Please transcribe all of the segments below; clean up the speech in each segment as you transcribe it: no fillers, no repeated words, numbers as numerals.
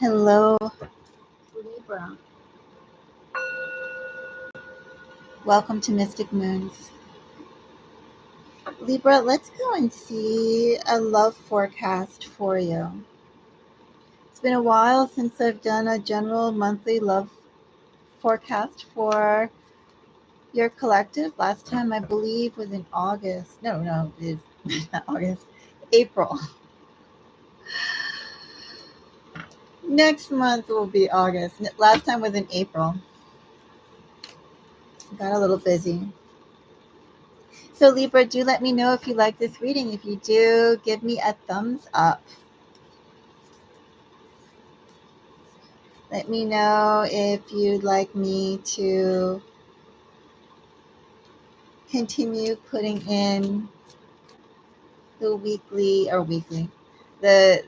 Hello, Libra. Welcome to Mystic Moons. Libra, let's go and see a love forecast for you. It's been a while since I've done a general monthly love forecast for your collective. Last time, I believe, was in August. No, it is not August, April. Next month will be August. Last time was in April. Got a little busy. So Libra, do let me know if you like this reading. If you do, give me a thumbs up. Let me know if you'd like me to continue putting in the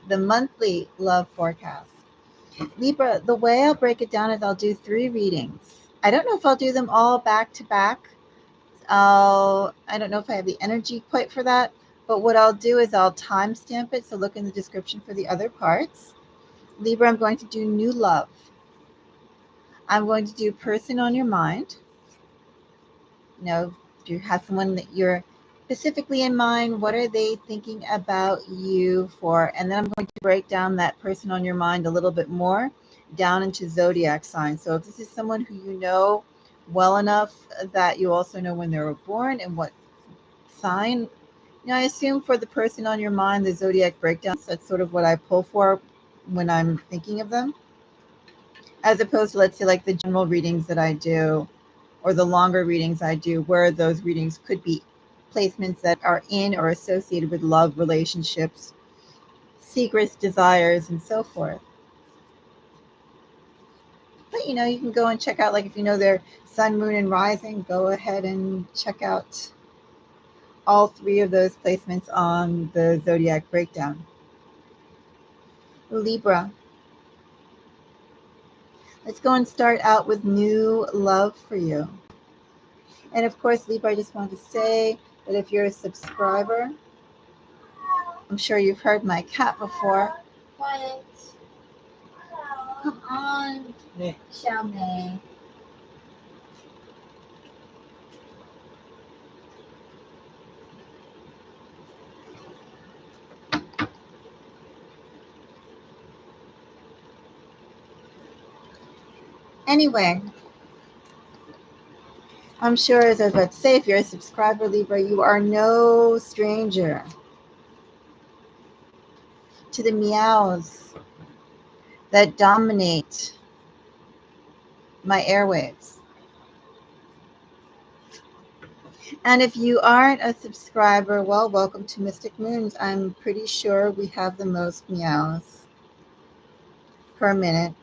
the monthly love forecast. Libra, the way I'll break it down is I'll do 3 readings. I don't know if I'll do them all back to back. I don't know if I have the energy quite for that, but what I'll do is I'll timestamp it, so look in the description for the other parts. Libra, I'm going to do new love. I'm going to do person on your mind. Do you have someone that you're specifically in mind? What are they thinking about you for? And then I'm going to break down that person on your mind a little bit more down into zodiac signs. So if this is someone who you know well enough that you also know when they were born and what sign, I assume for the person on your mind, the zodiac breakdown, that's sort of what I pull for when I'm thinking of them, as opposed to, let's say, like the general readings that I do or the longer readings I do, where those readings could be placements that are in or associated with love, relationships, secrets, desires, and so forth. But you can go and check out, like if you know their sun, moon, and rising, go ahead and check out all 3 of those placements on the zodiac breakdown. Libra. Let's go and start out with new love for you. And of course, Libra, I just want to say that if you're a subscriber, I'm sure you've heard my cat before. Quiet. Come on, Xiaomei. Anyway, I'm sure, as I was about to say, if you're a subscriber, Libra, you are no stranger to the meows that dominate my airwaves. And if you aren't a subscriber, well, welcome to Mystic Moons. I'm pretty sure we have the most meows per minute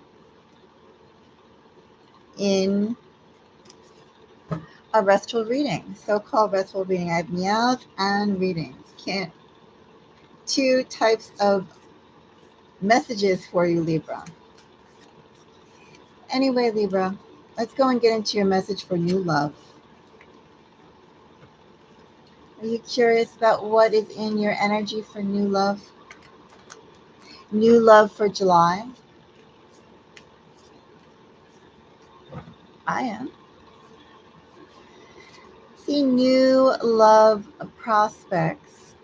in a restful reading, so-called restful reading. I have meows and readings. 2 types of messages for you, Libra. Anyway, Libra, let's go and get into your message for new love. Are you curious about what is in your energy for new love? New love for July? I am. See new love prospects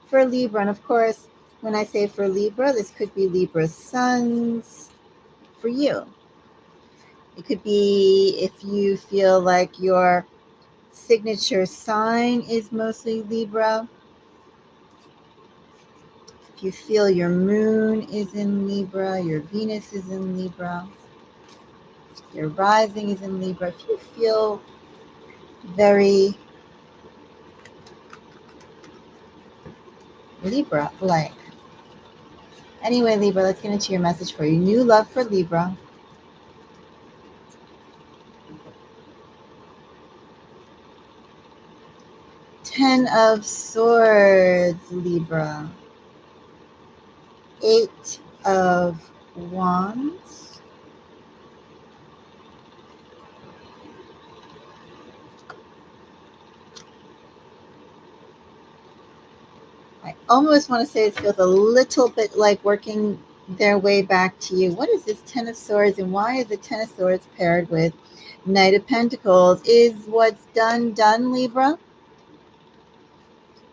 for Libra. And of course, when I say for Libra, this could be Libra suns for you. It could be if you feel like your signature sign is mostly Libra. If you feel your moon is in Libra, your Venus is in Libra, your rising is in Libra. If you feel very Libra-like. Anyway, Libra, let's get into your message for you. New love for Libra. Ten of Swords, Libra. 8 of Wands. I almost want to say it feels a little bit like working their way back to you. What is this Ten of Swords, and why is the Ten of Swords paired with Knight of Pentacles? Is what's done, Libra?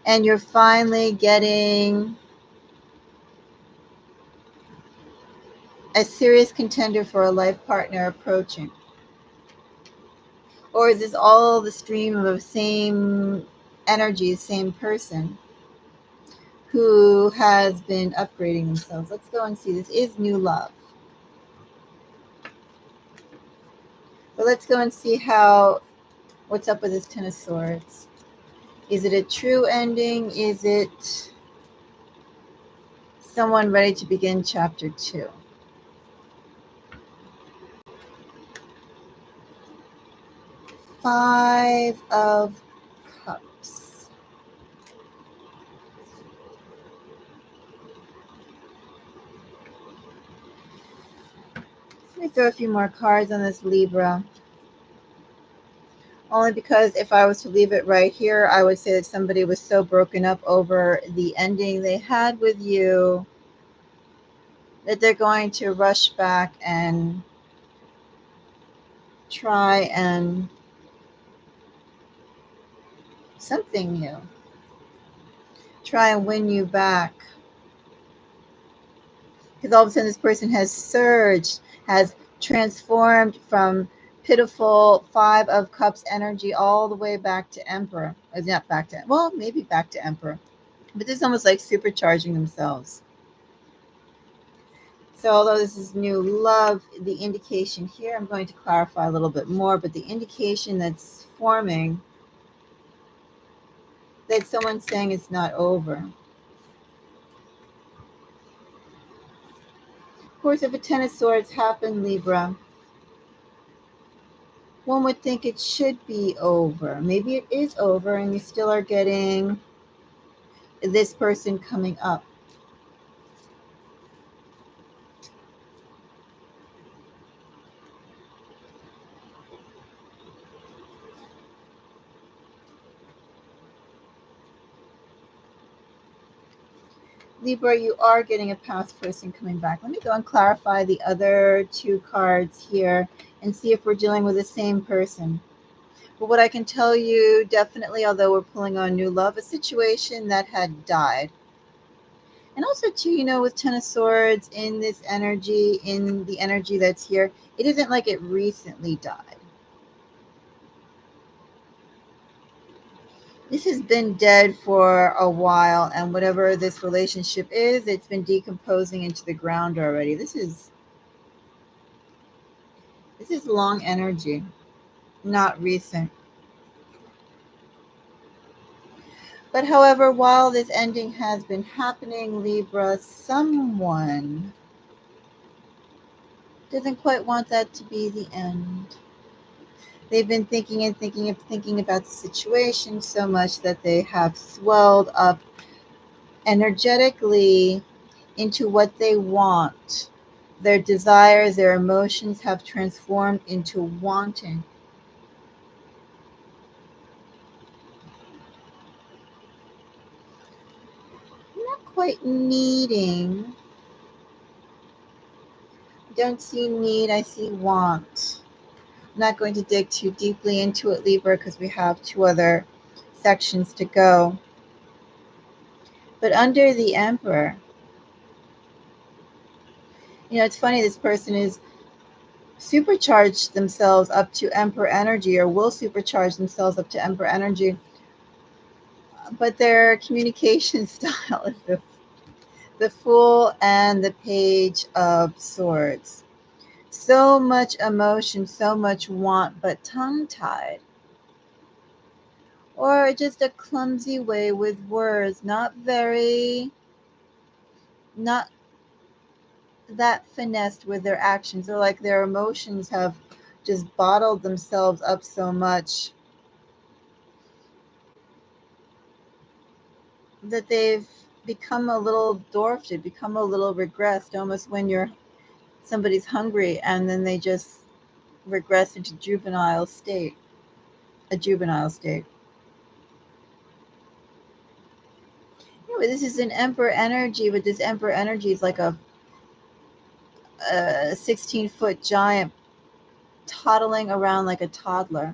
And you're finally getting a serious contender for a life partner approaching? Or is this all the stream of the same energy, same person who has been upgrading themselves? Let's go and see. This is new love. But let's go and see what's up with this Ten of Swords. Is it a true ending? Is it someone ready to begin chapter 2? Five of Cups. Let me throw a few more cards on this, Libra. Only because if I was to leave it right here, I would say that somebody was so broken up over the ending they had with you that they're going to rush back and try and something new. Try and win you back. Because all of a sudden this person has surged, has transformed from pitiful Five of Cups energy all the way back to Emperor. Not back to, well, maybe back to Emperor. But this is almost like supercharging themselves. So although this is new love, the indication here, I'm going to clarify a little bit more, but the indication that's forming that someone's saying it's not over. Of course, if a Ten of Swords happened, Libra, one would think it should be over. Maybe it is over and you still are getting this person coming up. Libra, you are getting a past person coming back. Let me go and clarify the other two cards here and see if we're dealing with the same person. But what I can tell you definitely, although we're pulling on new love, a situation that had died. And also too, with Ten of Swords in this energy, in the energy that's here, it isn't like it recently died. This has been dead for a while, and whatever this relationship is, it's been decomposing into the ground already. This is long energy, not recent. But however, while this ending has been happening, Libra, someone doesn't quite want that to be the end. They've been thinking and thinking about the situation so much that they have swelled up energetically into what they want. Their desires, their emotions have transformed into wanting. Not quite needing. Don't see need, I see want. I'm not going to dig too deeply into it, Libra, because we have two other sections to go. But under the Emperor, it's funny, this person is supercharged themselves up to Emperor energy, or will supercharge themselves up to Emperor energy, but their communication style is the Fool and the Page of Swords. So much emotion, so much want, but tongue-tied, or just a clumsy way with words, not that finessed with their actions, or like their emotions have just bottled themselves up so much that they've become a little dwarfed, become a little regressed, almost when somebody's hungry and then they just regress into a juvenile state. Anyway, this is an Emperor energy, but this Emperor energy is like a a 16-foot giant toddling around like a toddler.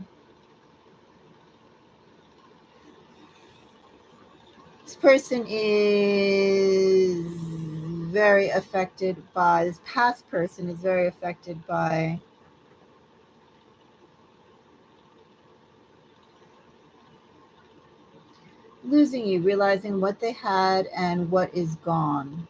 This person is very affected by, this past person is very affected by losing you, realizing what they had and what is gone.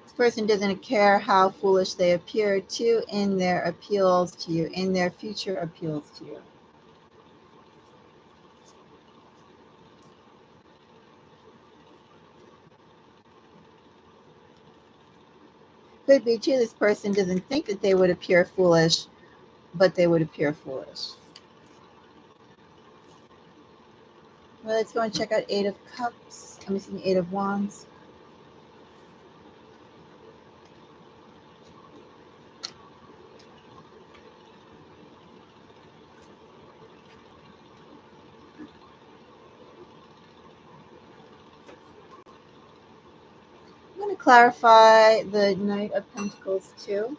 This person doesn't care how foolish they appear to in their appeals to you, in their future appeals to you. Could be too, this person doesn't think that they would appear foolish, but they would appear foolish. Well, let's go and check out Eight of Cups. I'm missing Eight of Wands. I'm going to clarify the Knight of Pentacles too,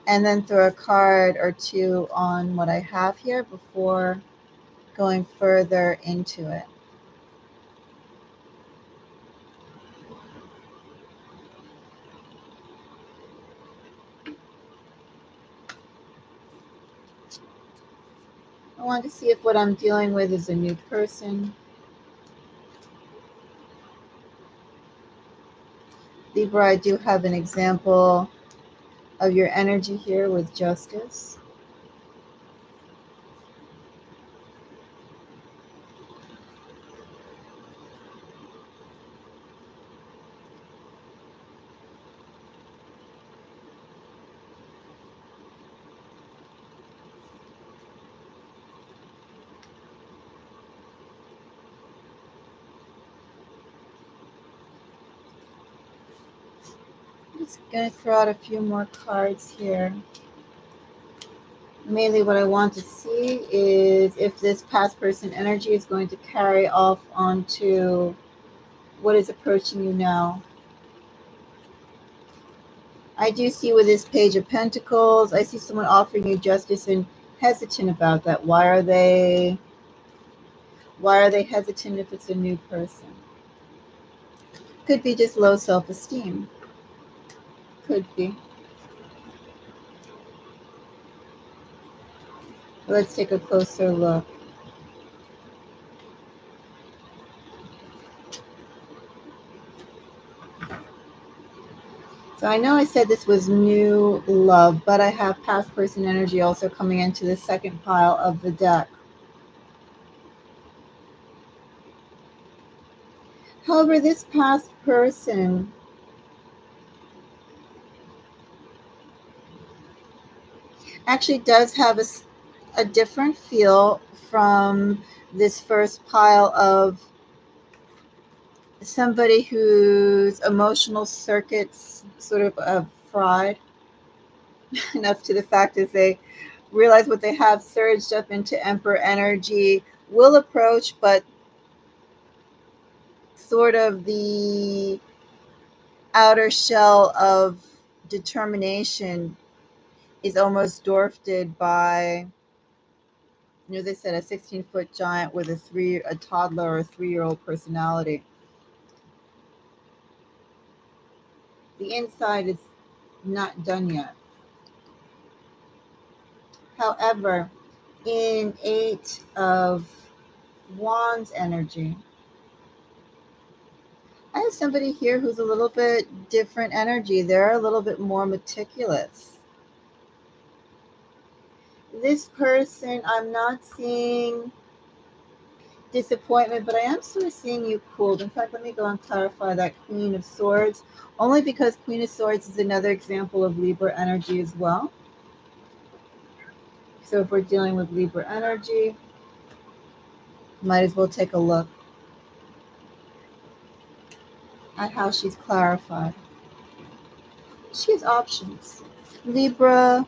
and then throw a card or two on what I have here before going further into it. I want to see if what I'm dealing with is a new person. Libra, I do have an example of your energy here with Justice. I'm just going to throw out a few more cards here. Mainly what I want to see is if this past person energy is going to carry off onto what is approaching you now. I do see with this Page of Pentacles, I see someone offering you justice and hesitant about that. Why are they hesitant if it's a new person? Could be just low self-esteem. Could be. Let's take a closer look. So I know I said this was new love, but I have past person energy also coming into the second pile of the deck. However, this past person actually does have a different feel from this first pile of somebody whose emotional circuits sort of fried enough to the fact that they realize what they have surged up into Emperor energy, will approach, but sort of the outer shell of determination is almost dwarfed by, as I said, a 16-foot giant with a toddler or a 3-year-old personality. The inside is not done yet. However, in Eight of Wands energy, I have somebody here who's a little bit different energy. They're a little bit more meticulous. This person, I'm not seeing disappointment, but I am sort of seeing you cooled. In fact, let me go and clarify that Queen of Swords, only because Queen of Swords is another example of Libra energy as well. So if we're dealing with Libra energy, might as well take a look at how she's clarified. She has options. Libra,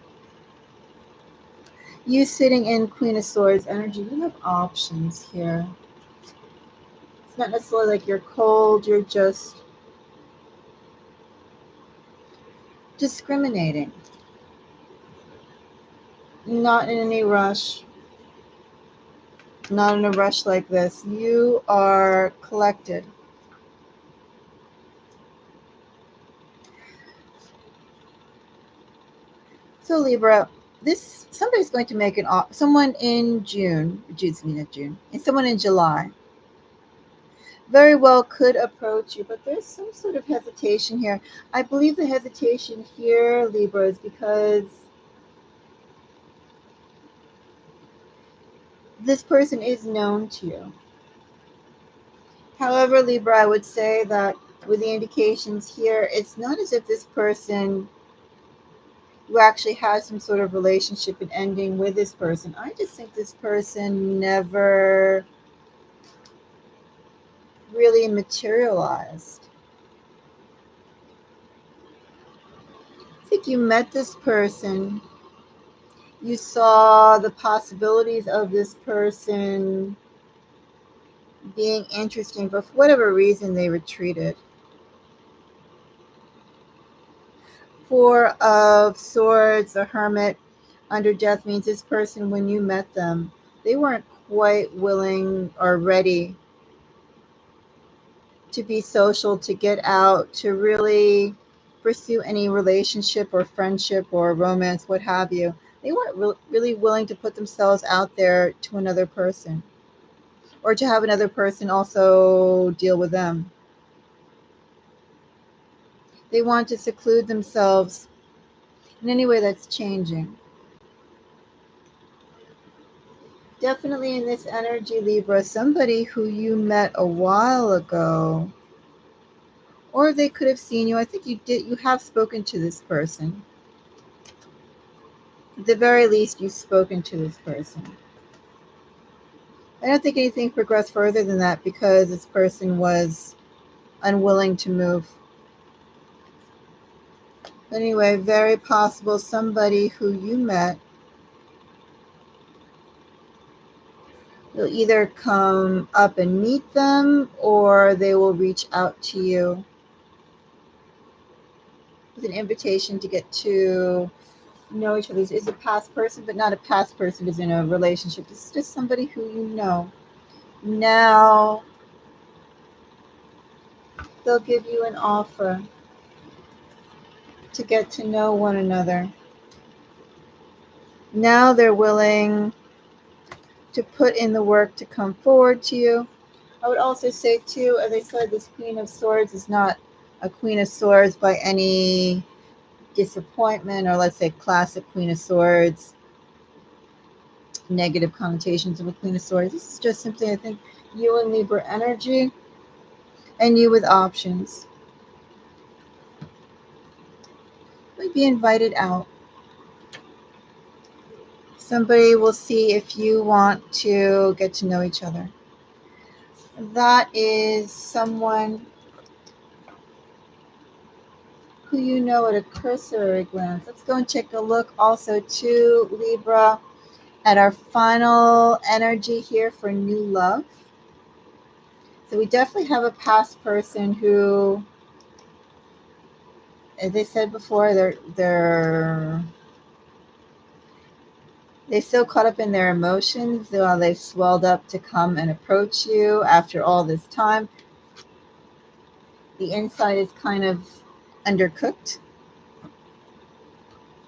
you sitting in Queen of Swords energy, you have options here. It's not necessarily like you're cold, you're just discriminating. Not in any rush. Not in a rush like this. You are collected. So Libra, this somebody's going to make an offer. Someone in June, and someone in July very well could approach you, but there's some sort of hesitation here. I believe the hesitation here, Libra, is because this person is known to you. However, Libra, I would say that with the indications here, it's not as if this person, you actually have some sort of relationship and ending with this person. I just think this person never really materialized. I think you met this person, you saw the possibilities of this person being interesting, but for whatever reason, they retreated. Four of Swords, a Hermit under death means this person, when you met them, they weren't quite willing or ready to be social, to get out, to really pursue any relationship or friendship or romance, what have you. They weren't really willing to put themselves out there to another person or to have another person also deal with them. They want to seclude themselves in any way that's changing. Definitely in this energy, Libra, somebody who you met a while ago, or they could have seen you. I think you have spoken to this person. At the very least, you've spoken to this person. I don't think anything progressed further than that because this person was unwilling to move. Anyway, very possible somebody who you met will either come up and meet them or they will reach out to you with an invitation to get to know each other. This is a past person, but not a past person who's in a relationship. This is just somebody who you know. Now they'll give you an offer to get to know one another. Now they're willing to put in the work to come forward to you. I would also say too, as I said, this Queen of Swords is not a Queen of Swords by any disappointment, or let's say classic Queen of Swords, negative connotations of a Queen of Swords. This is just simply, I think, you and Libra energy and you with options. Might be invited out. Somebody will see if you want to get to know each other. That is someone who you know at a cursory glance. Let's go and take a look also to Libra at our final energy here for new love. So we definitely have a past person who, as I said before, they're so caught up in their emotions while they've swelled up to come and approach you after all this time. The inside is kind of undercooked.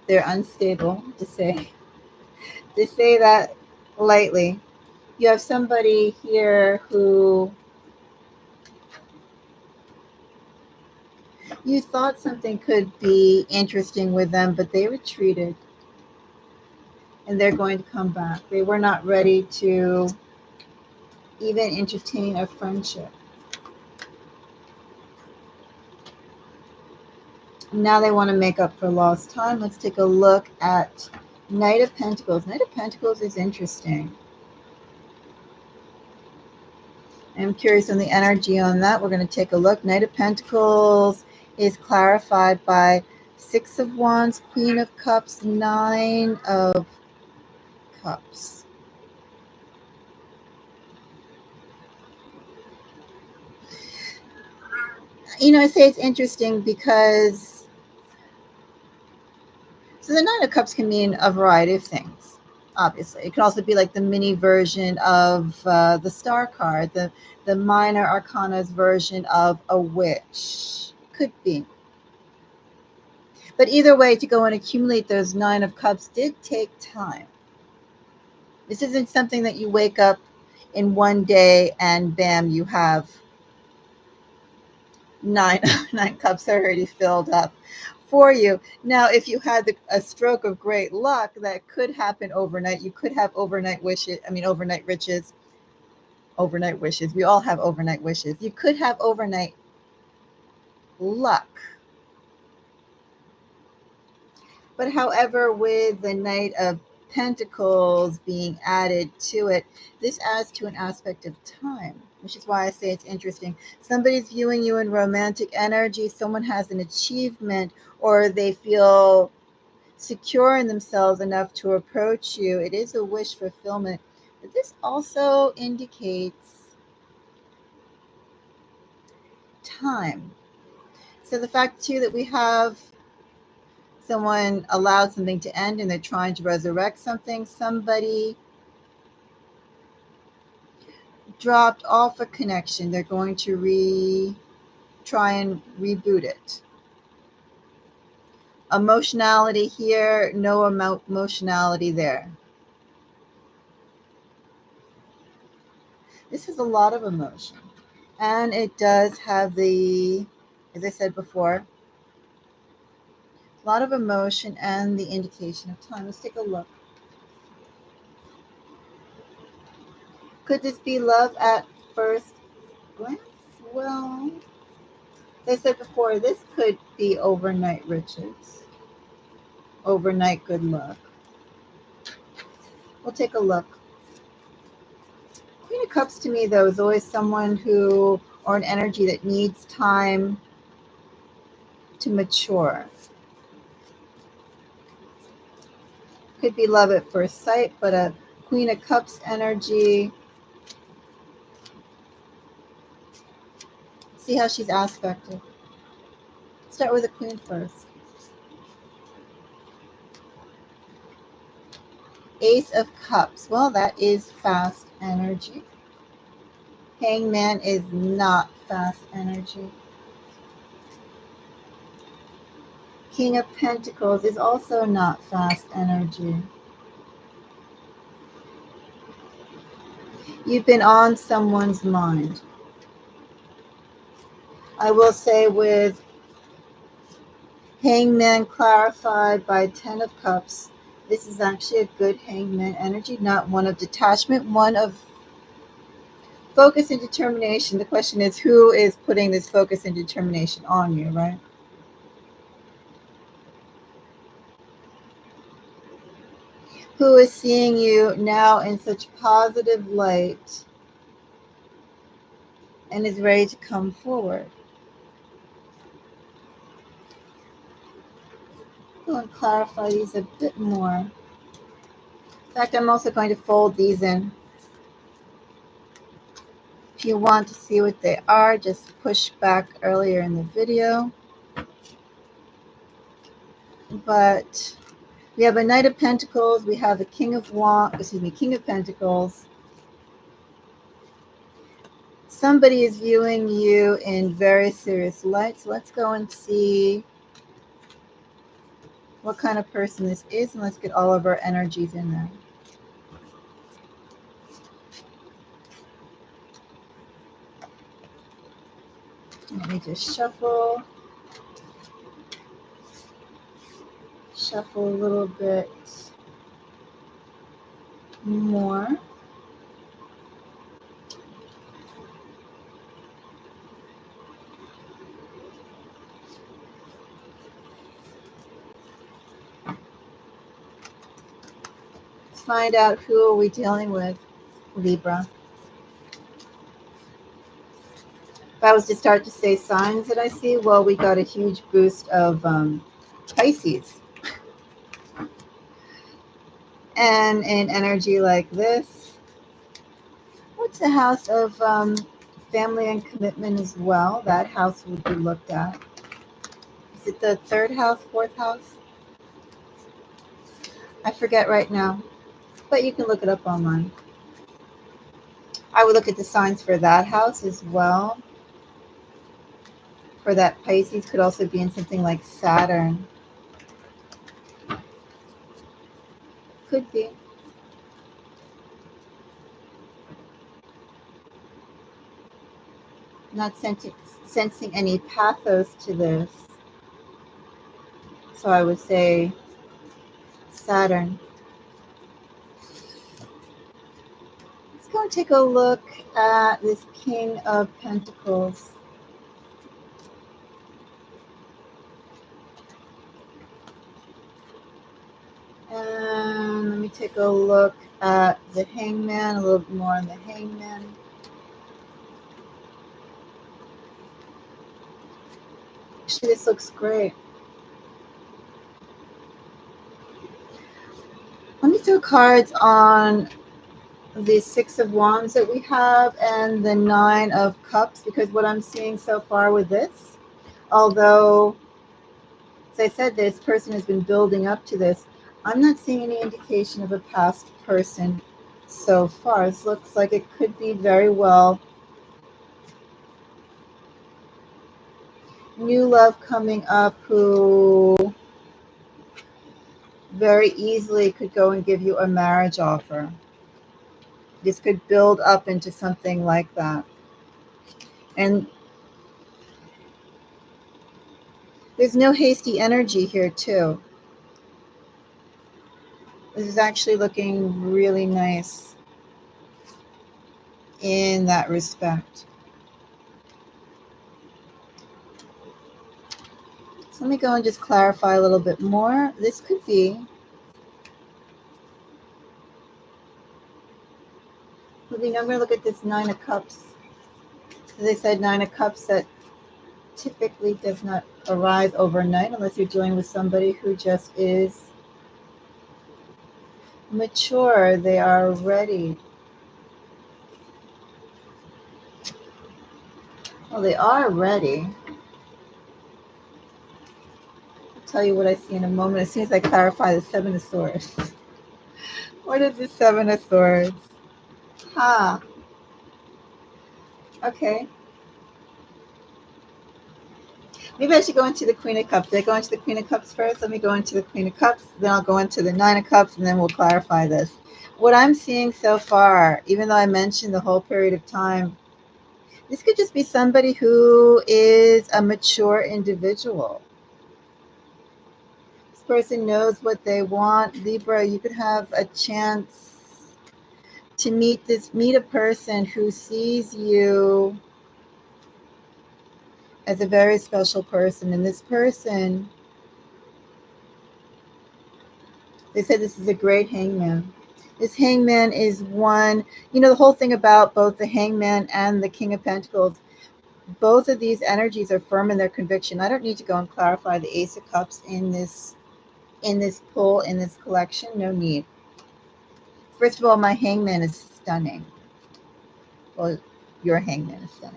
They're unstable, to say that lightly. You have somebody here who you thought something could be interesting with them, but they retreated and they're going to come back. They were not ready to even entertain a friendship. Now they want to make up for lost time. Let's take a look at Knight of Pentacles. Knight of Pentacles is interesting. I'm curious on the energy on that. We're going to take a look. Knight of Pentacles is clarified by Six of Wands, Queen of Cups, Nine of Cups. I say it's interesting because so the Nine of Cups can mean a variety of things. Obviously, it can also be like the mini version of the Star card, the minor arcana's version of a witch. Could be. But either way, to go and accumulate those Nine of Cups did take time. This isn't something that you wake up in one day and bam, you have nine nine cups already filled up for you. Now, if you had a stroke of great luck, that could happen overnight. You could have overnight wishes. I mean, overnight riches, overnight wishes. We all have overnight wishes. You could have overnight luck. But however, with the Knight of Pentacles being added to it, this adds to an aspect of time, which is why I say it's interesting. Somebody's viewing you in romantic energy, someone has an achievement, or they feel secure in themselves enough to approach you. It is a wish fulfillment. But this also indicates time. So the fact, too, that we have someone allowed something to end and they're trying to resurrect something, somebody dropped off a connection, they're going to try and reboot it. Emotionality here, no emotionality there. This is a lot of emotion, and it does have the, as I said before, a lot of emotion and the indication of time. Let's take a look. Could this be love at first glance? Well, as I said before, this could be overnight riches, overnight good luck. We'll take a look. Queen of Cups to me, though, is always someone who, or an energy that needs time to mature. Could be love at first sight, but a Queen of Cups energy. See how she's aspected. Start with the Queen first. Ace of Cups. Well, that is fast energy. Hangman is not fast energy. King of Pentacles is also not fast energy. You've been on someone's mind. I will say with Hangman clarified by 10 of Cups, this is actually a good Hangman energy, not one of detachment, one of focus and determination. The question is, who is putting this focus and determination on you, right? Who is seeing you now in such positive light and is ready to come forward? Go and clarify these a bit more. In fact, I'm also going to fold these in. If you want to see what they are, just push back earlier in the video. But we have a Knight of Pentacles, we have a King of Pentacles. Somebody is viewing you in very serious light. So let's go and see what kind of person this is, and let's get all of our energies in there. Let me just shuffle a little bit more. Let's find out who are we dealing with, Libra. If I was to start to say signs that I see, well, we got a huge boost of Pisces. And in energy like this, what's the house of family and commitment as well. That house would be looked at. Is it the third house, fourth house? I forget right now, but you can look it up online. I would look at the signs for that house as well. For that Pisces, could also be in something like Saturn. Could be. Not sensing any pathos to this. So I would say Saturn. Let's go and take a look at this King of Pentacles. And let me take a look at the Hangman, a little bit more on the Hangman. Actually, this looks great. Let me throw cards on the Six of Wands that we have and the Nine of Cups, because what I'm seeing so far with this, although, as I said, this person has been building up to this, I'm not seeing any indication of a past person so far. This looks like it could be very well new love coming up who very easily could go and give you a marriage offer. This could build up into something like that. And there's no hasty energy here too. This is actually looking really nice in that respect. So let me go and just clarify a little bit more. This could be, I'm going to look at this Nine of Cups. As I said, Nine of Cups, that typically does not arise overnight unless you're dealing with somebody who just is mature. They are ready. Well, they are ready. I'll tell you what I see in a moment as soon as I clarify the Seven of Swords. What is the Seven of Swords? Ha. Okay. Maybe I should go into the Queen of Cups. Did I go into the Queen of Cups first? Let me go into the Queen of Cups. Then I'll go into the Nine of Cups, and then we'll clarify this. What I'm seeing so far, even though I mentioned the whole period of time, this could just be somebody who is a mature individual. This person knows what they want. Libra, you could have a chance to meet a person who sees you as a very special person. And this person, they said this is a great hangman. This hangman is one, the whole thing about both the hangman and the King of Pentacles, both of these energies are firm in their conviction. I don't need to go and clarify the Ace of Cups in this pull, in this collection. No need. First of all, my hangman is stunning. Well, your hangman is stunning.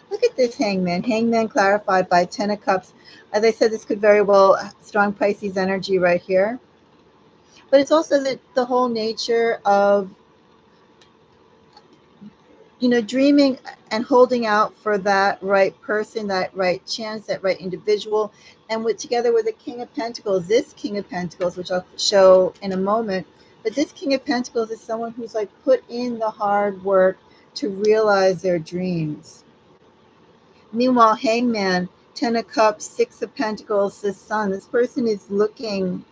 Look at this hangman. Hangman clarified by Ten of Cups. As I said, this could very well strong Pisces energy right here. But it's also the whole nature of, dreaming and holding out for that right person, that right chance, that right individual. And together with the King of Pentacles, this King of Pentacles, which I'll show in a moment, but this King of Pentacles is someone who's like put in the hard work to realize their dreams. Meanwhile, Hangman, Ten of Cups, Six of Pentacles, the Sun, this person is looking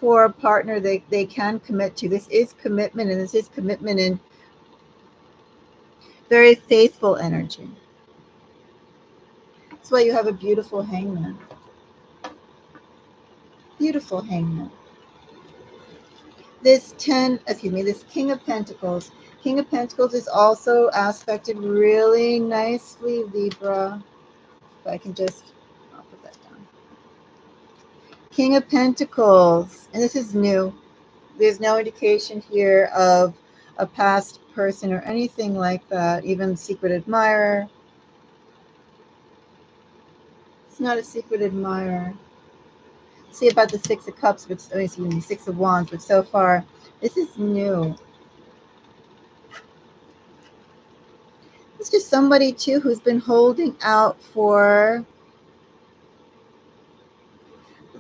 for a partner they can commit to. This is commitment, and this is commitment in very faithful energy. That's why you have a beautiful hangman. Beautiful hangman. This King of Pentacles. King of Pentacles is also aspected really nicely, Libra. If I can I'll put that down. King of Pentacles, and this is new. There's no indication here of a past person or anything like that, even secret admirer. It's not a secret admirer. See about the Six of Cups, but excuse me, Six of Wands, but so far this is new. It's just somebody too who's been holding out for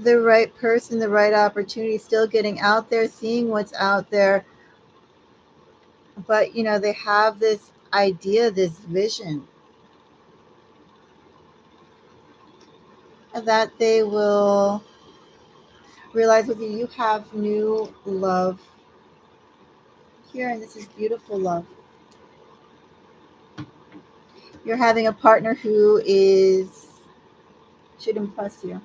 the right person, the right opportunity, still getting out there, seeing what's out there. But, they have this idea, this vision that they will realize with you. You have new love here, and this is beautiful love. You're having a partner who should impress you.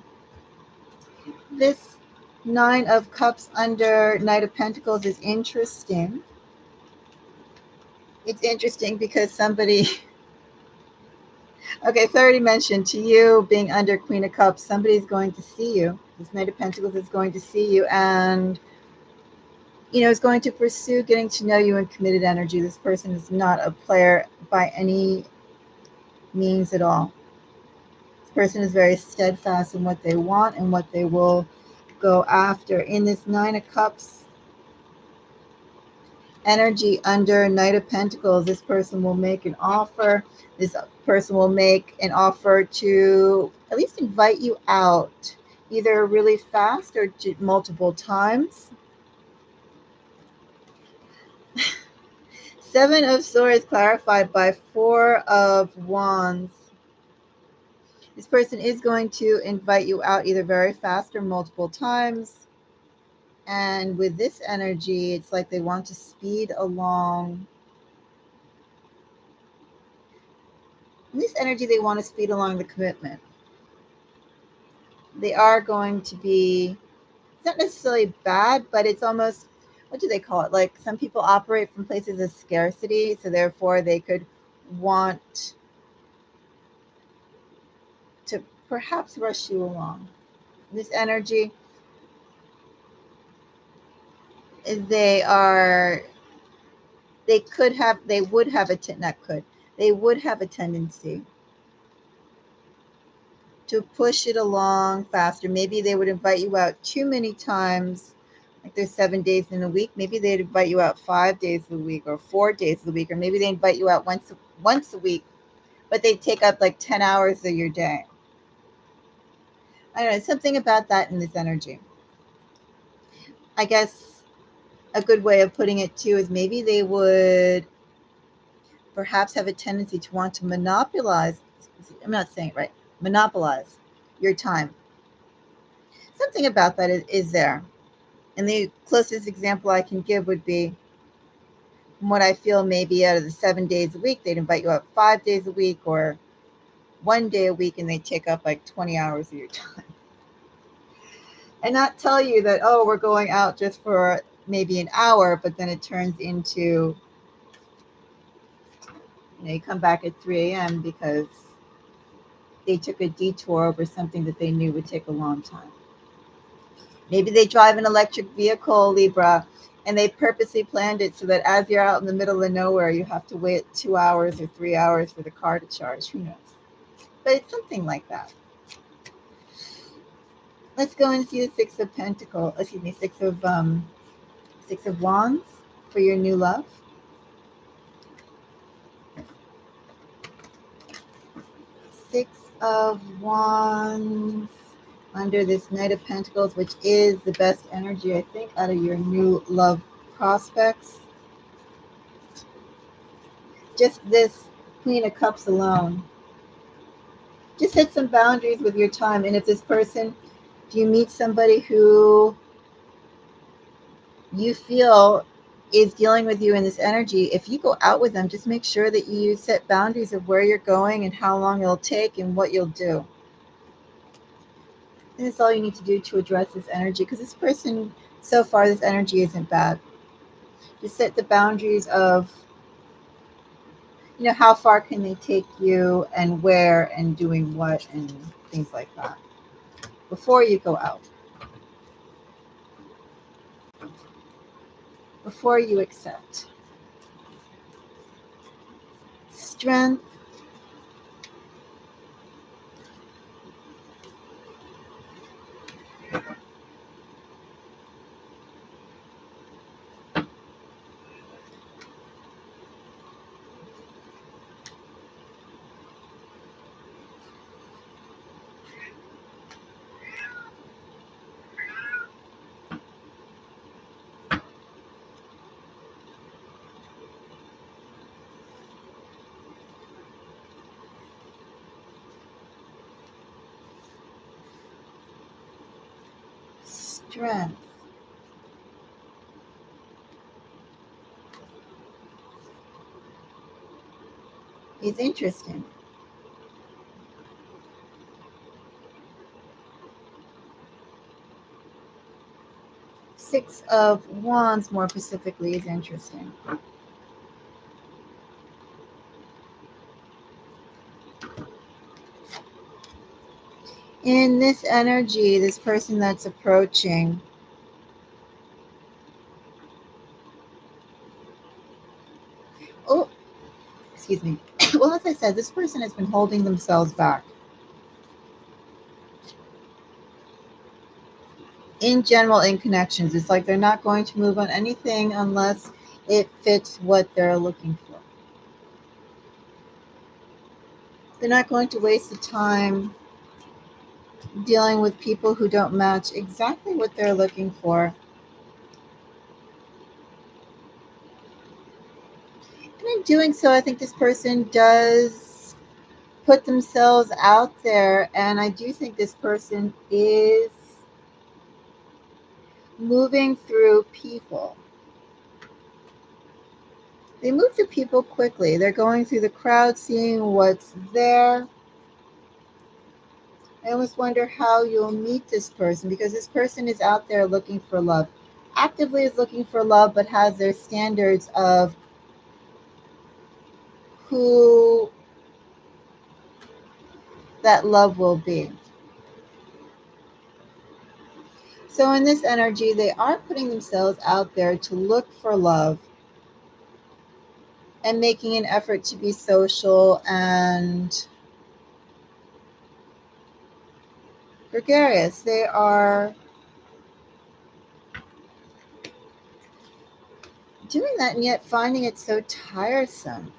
This Nine of Cups under Knight of Pentacles is interesting. It's interesting because somebody, okay, so I already mentioned to you being under Queen of Cups, somebody's going to see you. This Knight of Pentacles is going to see you and, is going to pursue getting to know you in committed energy. This person is not a player by any means at all. This person is very steadfast in what they want and what they will go after. In this Nine of Cups energy under Knight of Pentacles, this person will make an offer. This person will make an offer to at least invite you out, either really fast or multiple times. Seven of Swords clarified by Four of Wands. This person is going to invite you out either very fast or multiple times. And with this energy, it's like they want to speed along. In this energy, they want to speed along the commitment. They are going to be, it's not necessarily bad, but it's almost, what do they call it? Like some people operate from places of scarcity, so therefore they could want to perhaps rush you along. This energy, they would have a tendency to push it along faster. Maybe they would invite you out too many times, like there's 7 days in a week. Maybe they'd invite you out 5 days a week or 4 days a week, or maybe they invite you out once a week, but they take up like 10 hours of your day. I don't know, something about that in this energy. I guess a good way of putting it too is maybe they would perhaps have a tendency to want to monopolize. I'm not saying it right. Monopolize your time. Something about that is there. And the closest example I can give would be from what I feel maybe out of the 7 days a week, they'd invite you out 5 days a week or 1 day a week, and they take up like 20 hours of your time. And not tell you that, oh, we're going out just for maybe an hour, but then it turns into, you come back at 3 a.m. because they took a detour over something that they knew would take a long time. Maybe they drive an electric vehicle, Libra, and they purposely planned it so that as you're out in the middle of nowhere, you have to wait 2 hours or 3 hours for the car to charge. Who knows? But it's something like that. Let's go and see the Six of Wands for your new love. Six of Wands under this Knight of Pentacles, which is the best energy, I think, out of your new love prospects. Just this Queen of Cups alone. Just set some boundaries with your time. And if you meet somebody who you feel is dealing with you in this energy, if you go out with them, just make sure that you set boundaries of where you're going and how long it'll take and what you'll do. And that's all you need to do to address this energy, because this person, so far, this energy isn't bad. Just set the boundaries of, how far can they take you and where and doing what and things like that before you go out. Before you accept. strength, strength is interesting. Six of Wands, more specifically, is interesting. In this energy, this person that's approaching, oh, excuse me. Well, as I said, this person has been holding themselves back. In general, in connections, it's like they're not going to move on anything unless it fits what they're looking for. They're not going to waste the time dealing with people who don't match exactly what they're looking for. And in doing so, I think this person does put themselves out there, and I do think this person is moving through people. They move through people quickly. They're going through the crowd, seeing what's there. I almost wonder how you'll meet this person, because this person is out there looking for love. Actively is looking for love, but has their standards of who that love will be. So in this energy, they are putting themselves out there to look for love and making an effort to be social and gregarious. They are doing that and yet finding it so tiresome.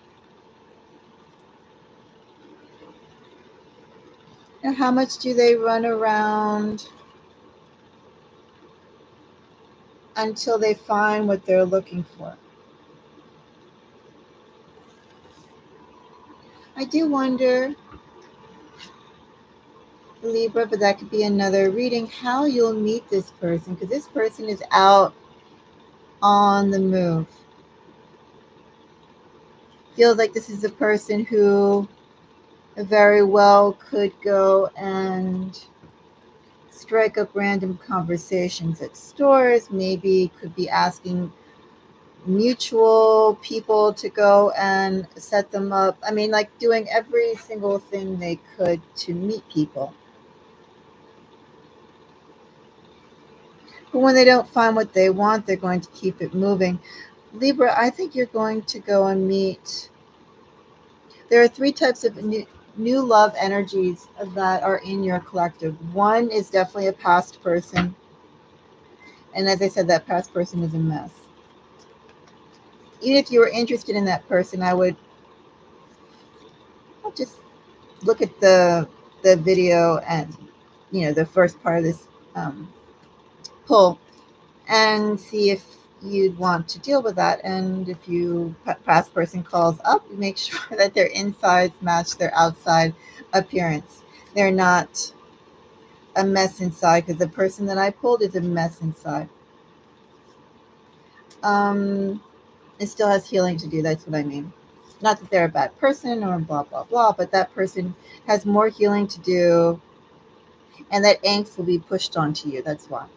Now, how much do they run around until they find what they're looking for? I do wonder, Libra, but that could be another reading, how you'll meet this person, because this person is out on the move. Feels like this is a person who very well could go and strike up random conversations at stores, maybe could be asking mutual people to go and set them up. I mean, like doing every single thing they could to meet people. But when they don't find what they want, they're going to keep it moving. Libra, I think you're going to go and meet. There are three types of new love energies that are in your collective. One is definitely a past person. And as I said, that past person is a mess. Even if you were interested in that person, I would just look at the video and, the first part of this pull and see if you'd want to deal with that. And if you past person calls up, make sure that their insides match their outside appearance. They're not a mess inside, because the person that I pulled is a mess inside. It still has healing to do. That's what I mean. Not that they're a bad person or blah, blah, blah, but that person has more healing to do, and that angst will be pushed onto you. That's why.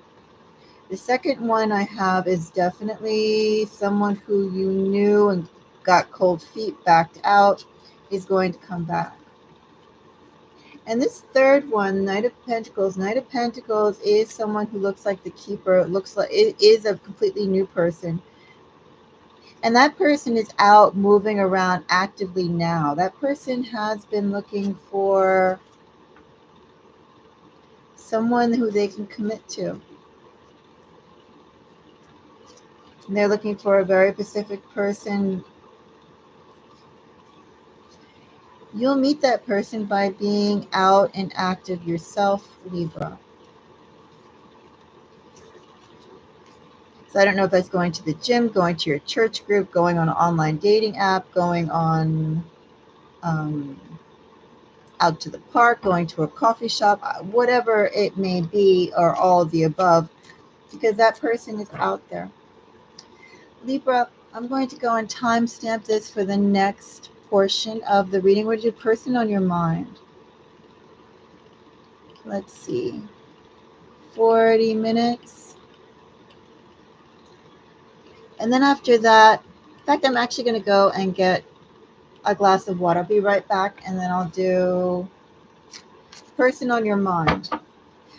The second one I have is definitely someone who you knew and got cold feet, backed out, is going to come back. And this third one, Knight of Pentacles. Knight of Pentacles is someone who looks like the keeper. It looks like it is a completely new person. And that person is out moving around actively now. That person has been looking for someone who they can commit to. And they're looking for a very specific person. You'll meet that person by being out and active yourself, Libra. So I don't know if that's going to the gym, going to your church group, going on an online dating app, going on out to the park, going to a coffee shop, whatever it may be, or all of the above, because that person is out there. Libra, I'm going to go and timestamp this for the next portion of the reading. We're going to do person on your mind. Let's see. 40 minutes. And then after that, in fact, I'm actually going to go and get a glass of water. I'll be right back, and then I'll do person on your mind.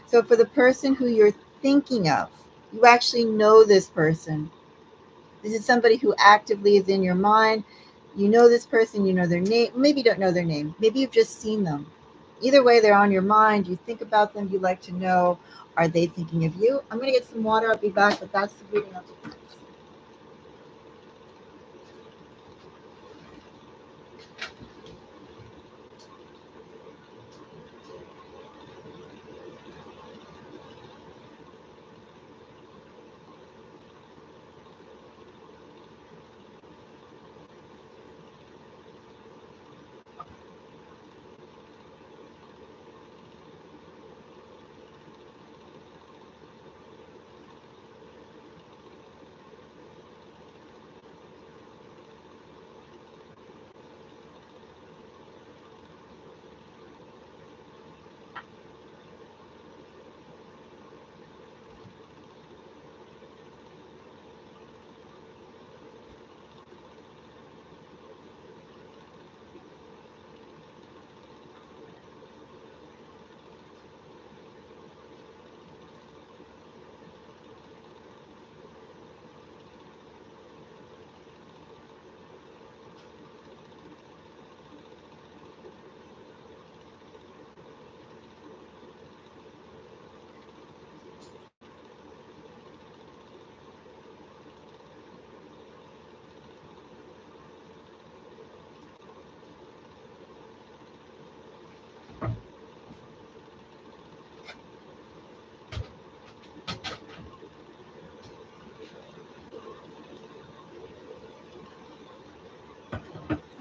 So for the person who you're thinking of, you actually know this person. This is somebody who actively is in your mind. You know this person, you know their name. Maybe you don't know their name. Maybe you've just seen them. Either way, they're on your mind. You think about them. You like to know, are they thinking of you? I'm going to get some water. I'll be back, but that's the reading I'll do.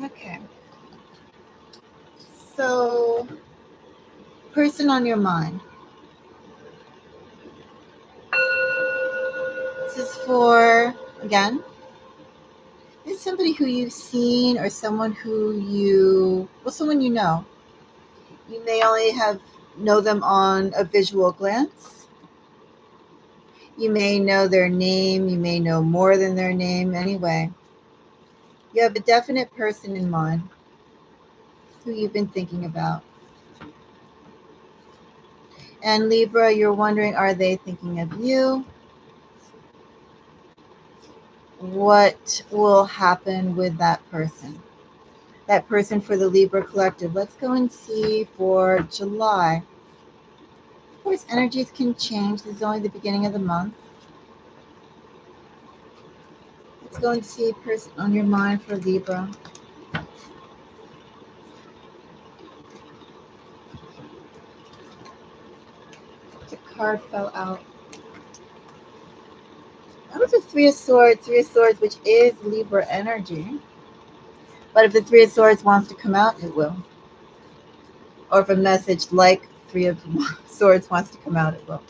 Okay. So, person on your mind. This is for, again, it's somebody who you've seen or someone someone you know. You may only know them on a visual glance. You may know their name. You may know more than their name. Anyway, you have a definite person in mind who you've been thinking about. And Libra, you're wondering, are they thinking of you? What will happen with that person? That person for the Libra collective. Let's go and see for July. Of course, energies can change. This is only the beginning of the month. Let's go and see person on your mind for Libra. The card fell out. That was a Three of Swords, which is Libra energy. But if the Three of Swords wants to come out, it will. Or if a message like Three of Swords wants to come out, it will.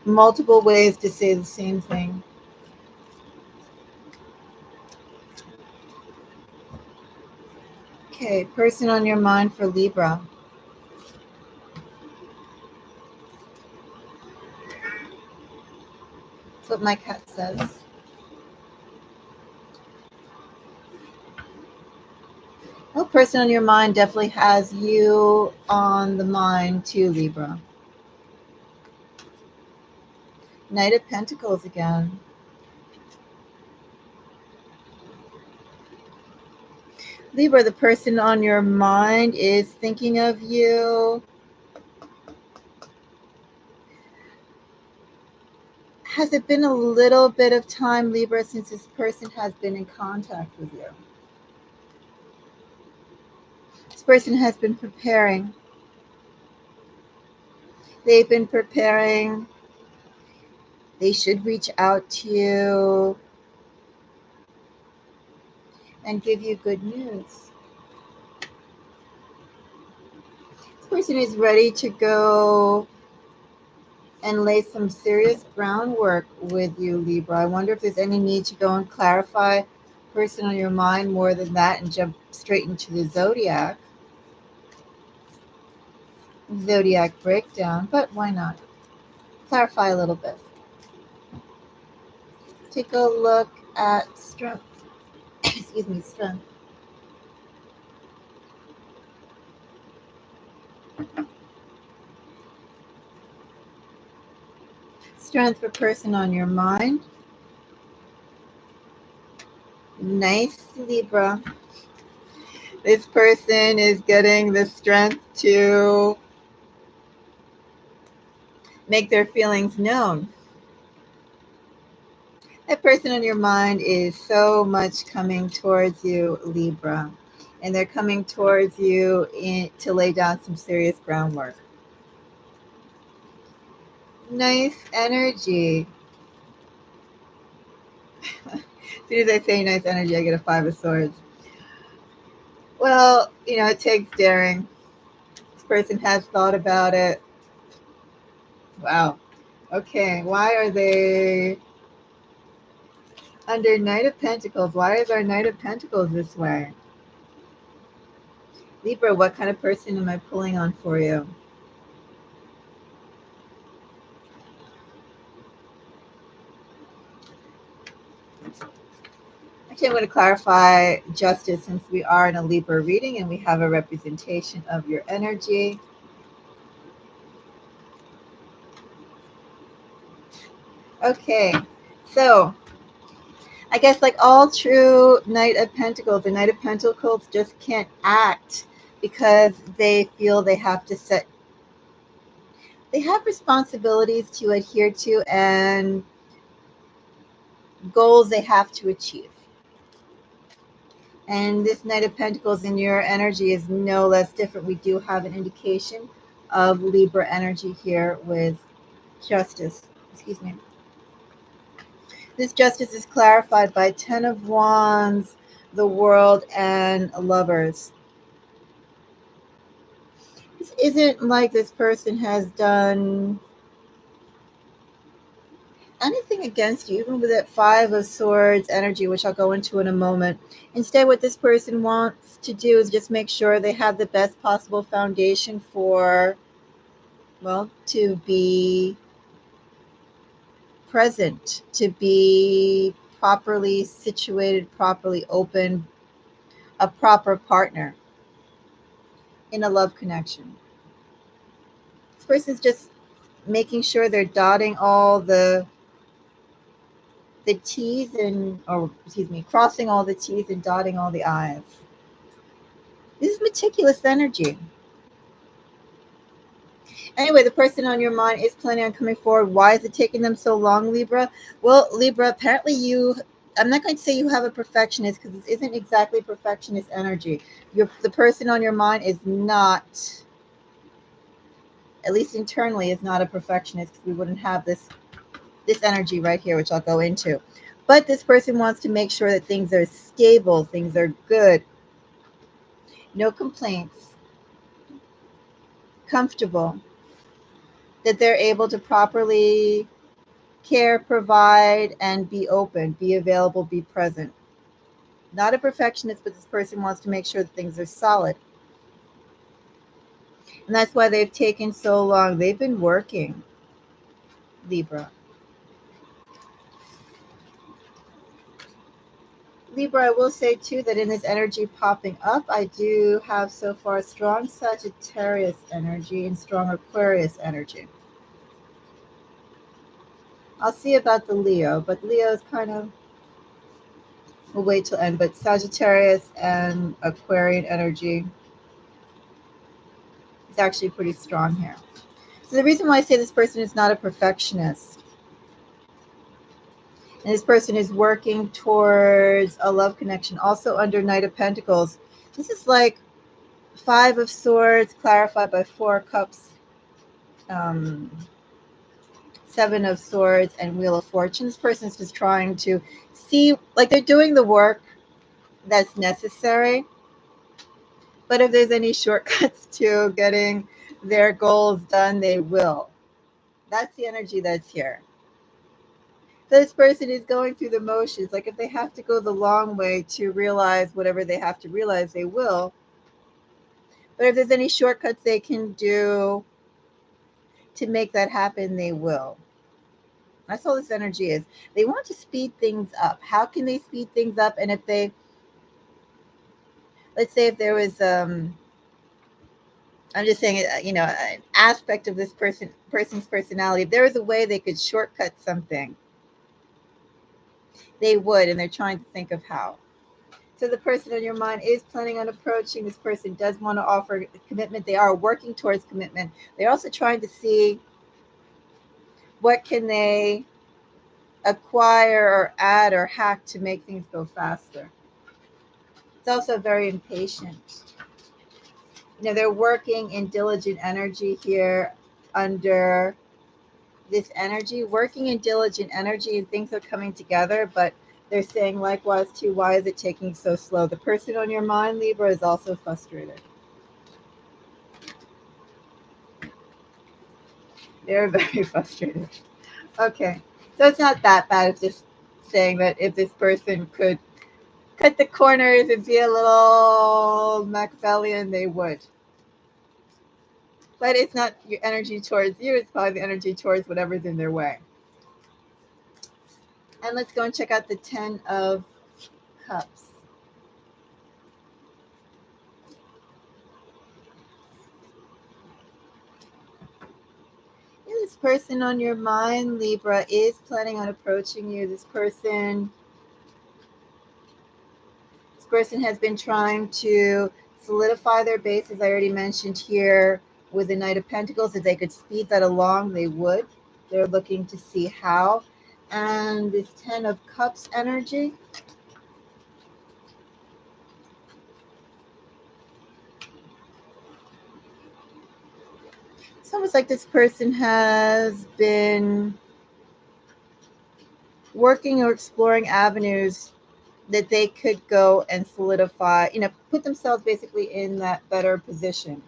Multiple ways to say the same thing. Okay, person on your mind for Libra. That's what my cat says. Well, person on your mind definitely has you on the mind too, Libra. Knight of Pentacles again. Libra, the person on your mind is thinking of you. Has it been a little bit of time, Libra, since this person has been in contact with you? This person has been preparing. They've been preparing. They should reach out to you and give you good news. This person is ready to go and lay some serious groundwork with you, Libra. I wonder if there's any need to go and clarify person on your mind more than that and jump straight into the zodiac breakdown, but why not? Clarify a little bit. Take a look at strength. Excuse me, strength. Strength for person on your mind. Nice, Libra. This person is getting the strength to make their feelings known. That person on your mind is so much coming towards you, Libra. And they're coming towards you to lay down some serious groundwork. Nice energy. As soon as I say nice energy, I get a 5 of Swords. Well, it takes daring. This person has thought about it. Wow. Okay, why are they under Knight of Pentacles? Why is our Knight of Pentacles this way? Libra, what kind of person am I pulling on for you? Actually, I'm going to clarify justice since we are in a Libra reading and we have a representation of your energy. Okay, so I guess like all true Knight of Pentacles, the Knight of Pentacles just can't act because they feel they have responsibilities to adhere to and goals they have to achieve. And this Knight of Pentacles in your energy is no less different. We do have an indication of Libra energy here with justice. Excuse me. This justice is clarified by 10 of Wands, the World, and Lovers. This isn't like this person has done anything against you, even with that 5 of Swords energy, which I'll go into in a moment. Instead, what this person wants to do is just make sure they have the best possible foundation for, well, to be present, to be properly situated, properly open, a proper partner in a love connection. This person's just making sure they're dotting all the T's crossing all the T's and dotting all the I's. This is meticulous energy. Anyway, the person on your mind is planning on coming forward. Why is it taking them so long, Libra? Well, Libra, apparently I'm not going to say you have a perfectionist because this isn't exactly perfectionist energy. The person on your mind is not, at least internally, is not a perfectionist because we wouldn't have this energy right here, which I'll go into. But this person wants to make sure that things are stable, things are good, no complaints, comfortable, that they're able to properly care, provide, and be open, be available, be present. Not a perfectionist, but this person wants to make sure that things are solid. And that's why they've taken so long. They've been working, Libra. Libra, I will say too that in this energy popping up, I do have so far strong Sagittarius energy and strong Aquarius energy. I'll see about the Leo, but Leo is kind of We'll wait till end. But Sagittarius and Aquarian energy is actually pretty strong here. So the reason why I say this person is not a perfectionist, and this person is working towards a love connection, also under Knight of Pentacles. This is like Five of Swords clarified by Four Cups, Seven of Swords, and Wheel of Fortune. This person is just trying to see, like, they're doing the work that's necessary, but if there's any shortcuts to getting their goals done, they will. That's the energy that's here. So this person is going through the motions. Like, if they have to go the long way to realize whatever they have to realize, they will. But if there's any shortcuts they can do to make that happen, they will. That's all this energy is. They want to speed things up. How can they speed things up? And if they, let's say if there was, I'm just saying, an aspect of this person's personality, if there was a way they could shortcut something, they would, and they're trying to think of how. So the person on your mind is planning on approaching. This person does want to offer commitment. They are working towards commitment. They're also trying to see what can they acquire or add or hack to make things go faster. It's also very impatient. They're working in diligent energy here under this energy, working in diligent energy, and things are coming together, but they're saying likewise too, why is it taking so slow? The person on your mind, Libra, is also frustrated. They're very frustrated. Okay, so it's not that bad. It's just saying that if this person could cut the corners and be a little Machiavellian, they would. But it's not your energy towards you, it's probably the energy towards whatever's in their way. And let's go and check out the 10 of Cups. This person on your mind, Libra, is planning on approaching you. This person has been trying to solidify their base, as I already mentioned here with the Knight of Pentacles. If they could speed that along, they would. They're looking to see how. And this 10 of Cups energy, it's almost like this person has been working or exploring avenues that they could go and solidify, put themselves basically in that better position.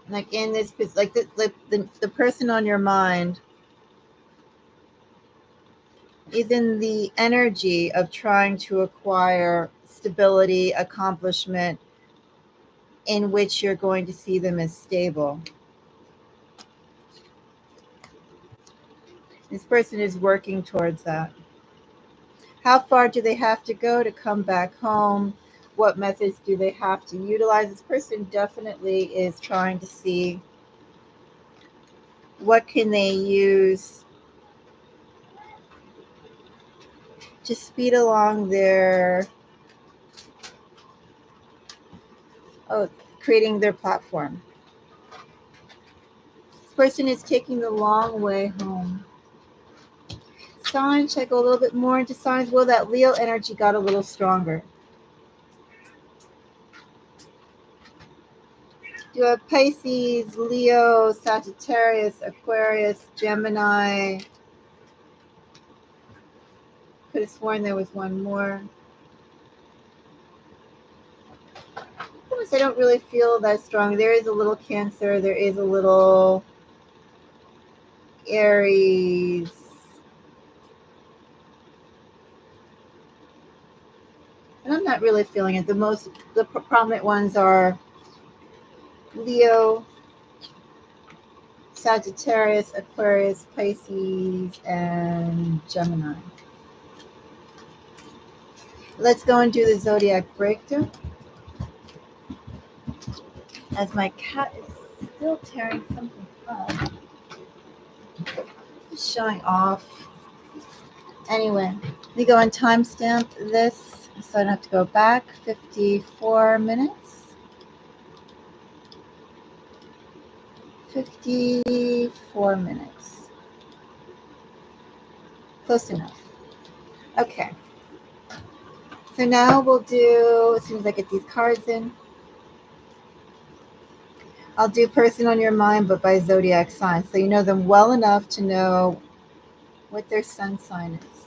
Like in this, like the person on your mind is in the energy of trying to acquire stability, accomplishment, in which you're going to see them as stable. This person is working towards that. How far do they have to go to come back home? What methods do they have to utilize? This person definitely is trying to see what can they use to speed along their creating their platform. This person is taking the long way home. Sign, check a little bit more into signs. Well, that Leo energy got a little stronger. You have Pisces, Leo, Sagittarius, Aquarius, Gemini. Could have sworn there was one more. I don't really feel that strong. There is a little Cancer. There is a little Aries. And I'm not really feeling it. The prominent ones are Leo, Sagittarius, Aquarius, Pisces, and Gemini. Let's go and do the zodiac breakdown. As my cat is still tearing something up. Just showing off Anyway, let me go and timestamp this so I don't have to go back. 54 minutes. 54 minutes. Close enough. Okay. So now we'll do, as soon as I get these cards in, I'll do person on your mind, but by zodiac sign. So you know them well enough to know what their sun sign is.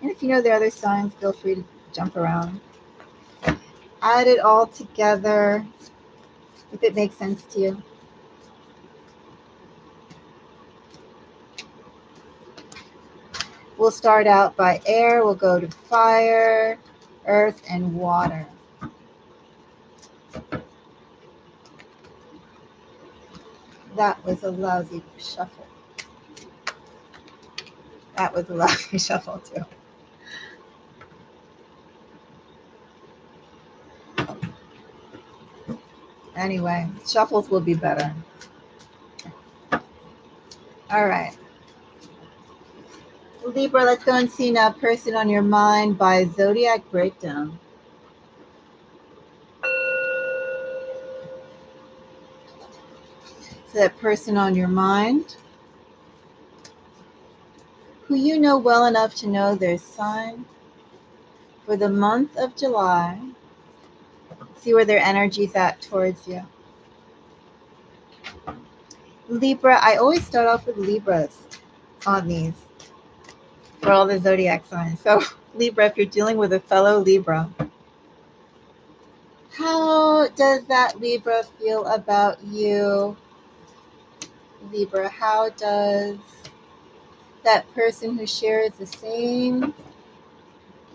And if you know their other signs, feel free to jump around. Add it all together if it makes sense to you. We'll start out by air, we'll go to fire, earth, and water. That was a lousy shuffle. That was a lousy shuffle too. Anyway, shuffles will be better. All right. Libra, let's go and see now person on your mind by zodiac breakdown. So that person on your mind who you know well enough to know their sign for the month of July. See where their energy's at towards you. Libra, I always start off with Libras on these for all the zodiac signs. So Libra, if you're dealing with a fellow Libra, how does that Libra feel about you? Libra, how does that person who shares the same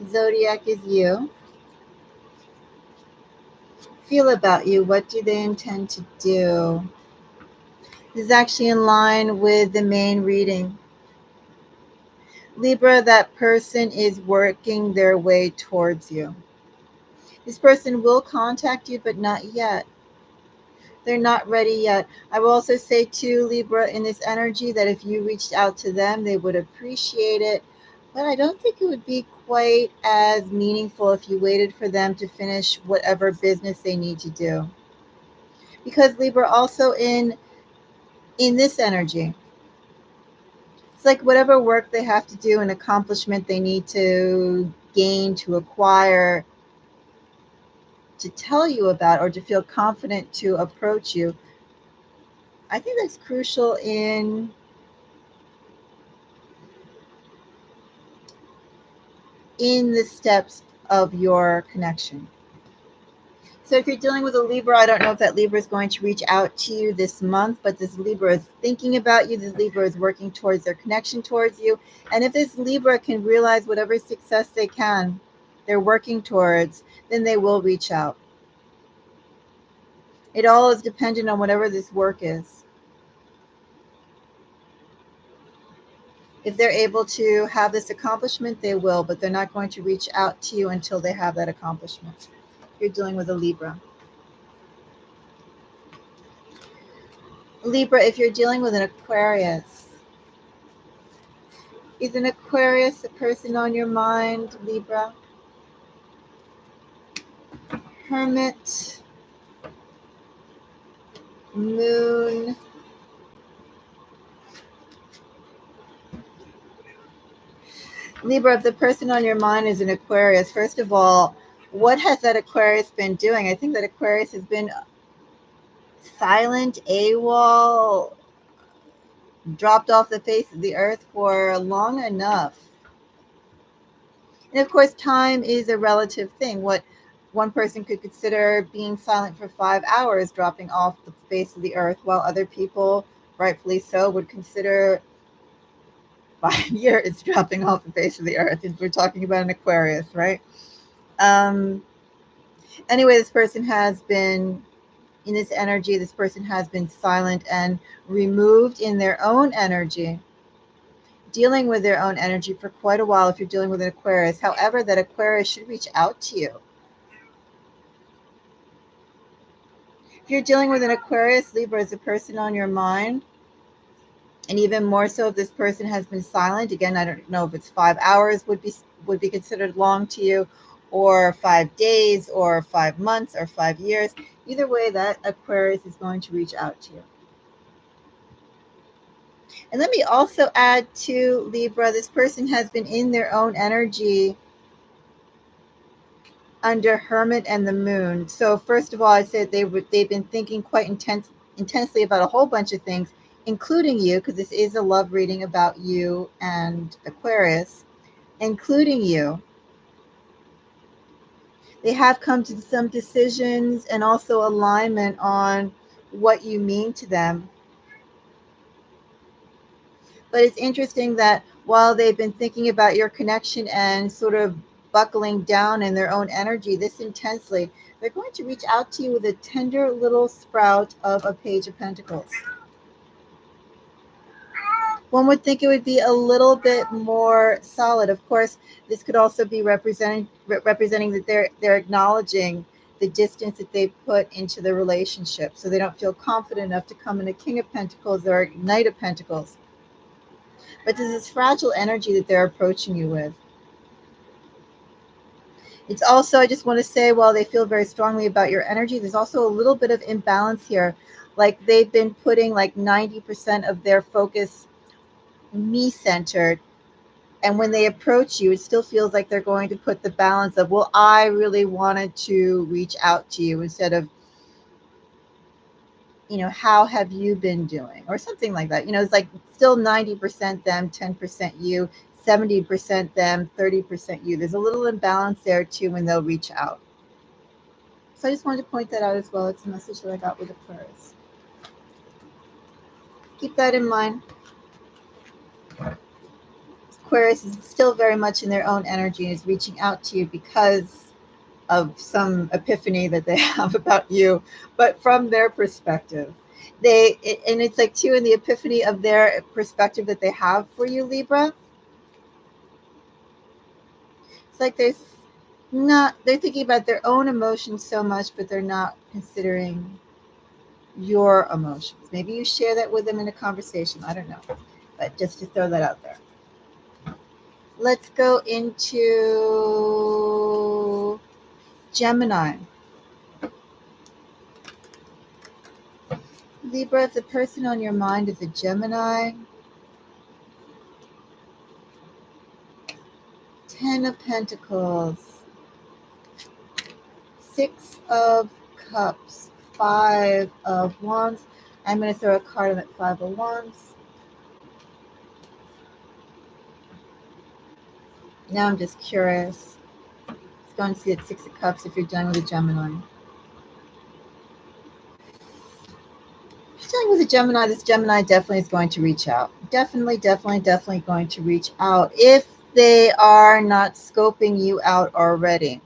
zodiac as you feel about you? What do they intend to do? This is actually in line with the main reading. Libra, that person is working their way towards you. This person will contact you, but not yet. They're not ready yet. I will also say too, Libra, in this energy, that if you reached out to them, they would appreciate it. But I don't think it would be quite as meaningful if you waited for them to finish whatever business they need to do. Because Libra, also in this energy, it's like whatever work they have to do, an accomplishment they need to gain, to acquire, to tell you about, or to feel confident to approach you. I think that's crucial in the steps of your connection. So if you're dealing with a Libra, I don't know if that Libra is going to reach out to you this month, but this Libra is thinking about you. This Libra is working towards their connection towards you. And if this Libra can realize whatever success they can, they're working towards, then they will reach out. It all is dependent on whatever this work is. If they're able to have this accomplishment, they will, but they're not going to reach out to you until they have that accomplishment. You're dealing with a Libra. Libra, if you're dealing with an Aquarius, is an Aquarius a person on your mind, Libra? Hermit, Moon, Libra, if the person on your mind is an Aquarius, first of all, what has that Aquarius been doing? I think that Aquarius has been silent, AWOL, dropped off the face of the earth for long enough. And of course, time is a relative thing. What one person could consider being silent for 5 hours, dropping off the face of the earth, while other people, rightfully so, would consider 5 years dropping off the face of the earth. If we're talking about an Aquarius, right? Anyway, this person has been in this energy. This person has been silent and removed in their own energy, dealing with their own energy for quite a while if you're dealing with an Aquarius. However, that Aquarius should reach out to you. If you're dealing with an Aquarius, Libra is a person on your mind. And even more so if this person has been silent. Again, I don't know if it's 5 hours would be considered long to you, or 5 days, or 5 months, or 5 years. Either way, that Aquarius is going to reach out to you. And let me also add to Libra, this person has been in their own energy under Hermit and the Moon. So first of all, I said they've been thinking quite intensely about a whole bunch of things, including you, because this is a love reading about you and Aquarius, including you. They have come to some decisions and also alignment on what you mean to them. But it's interesting that while they've been thinking about your connection and sort of buckling down in their own energy this intensely, they're going to reach out to you with a tender little sprout of a Page of Pentacles. One would think it would be a little bit more solid. Of course, this could also be representing that they're acknowledging the distance that they put into the relationship, so they don't feel confident enough to come in a King of Pentacles or a Knight of Pentacles. But there's this fragile energy that they're approaching you with. It's also, I just want to say, while they feel very strongly about your energy, there's also a little bit of imbalance here. Like they've been putting like 90% of their focus me-centered. And when they approach you, it still feels like they're going to put the balance of, well, I really wanted to reach out to you, instead of, how have you been doing? Or something like that. It's like still 90% them, 10% you, 70% them, 30% you. There's a little imbalance there too when they'll reach out. So I just wanted to point that out as well. It's a message that I got with Aquarius. Keep that in mind. Aquarius is still very much in their own energy and is reaching out to you because of some epiphany that they have about you, but from their perspective. And it's like too, in the epiphany of their perspective that they have for you, Libra. It's like they're thinking about their own emotions so much, but they're not considering your emotions. Maybe you share that with them in a conversation. I don't know. But just to throw that out there. Let's go into Gemini. Libra, if the person on your mind is a Gemini, 10 of Pentacles, 6 of Cups, 5 of Wands. I'm going to throw a card on at 5 of Wands. Now I'm just curious. Let's go and see at 6 of Cups if you're done with a Gemini. If you're dealing with a Gemini, this Gemini definitely is going to reach out. Definitely going to reach out if they are not scoping you out already.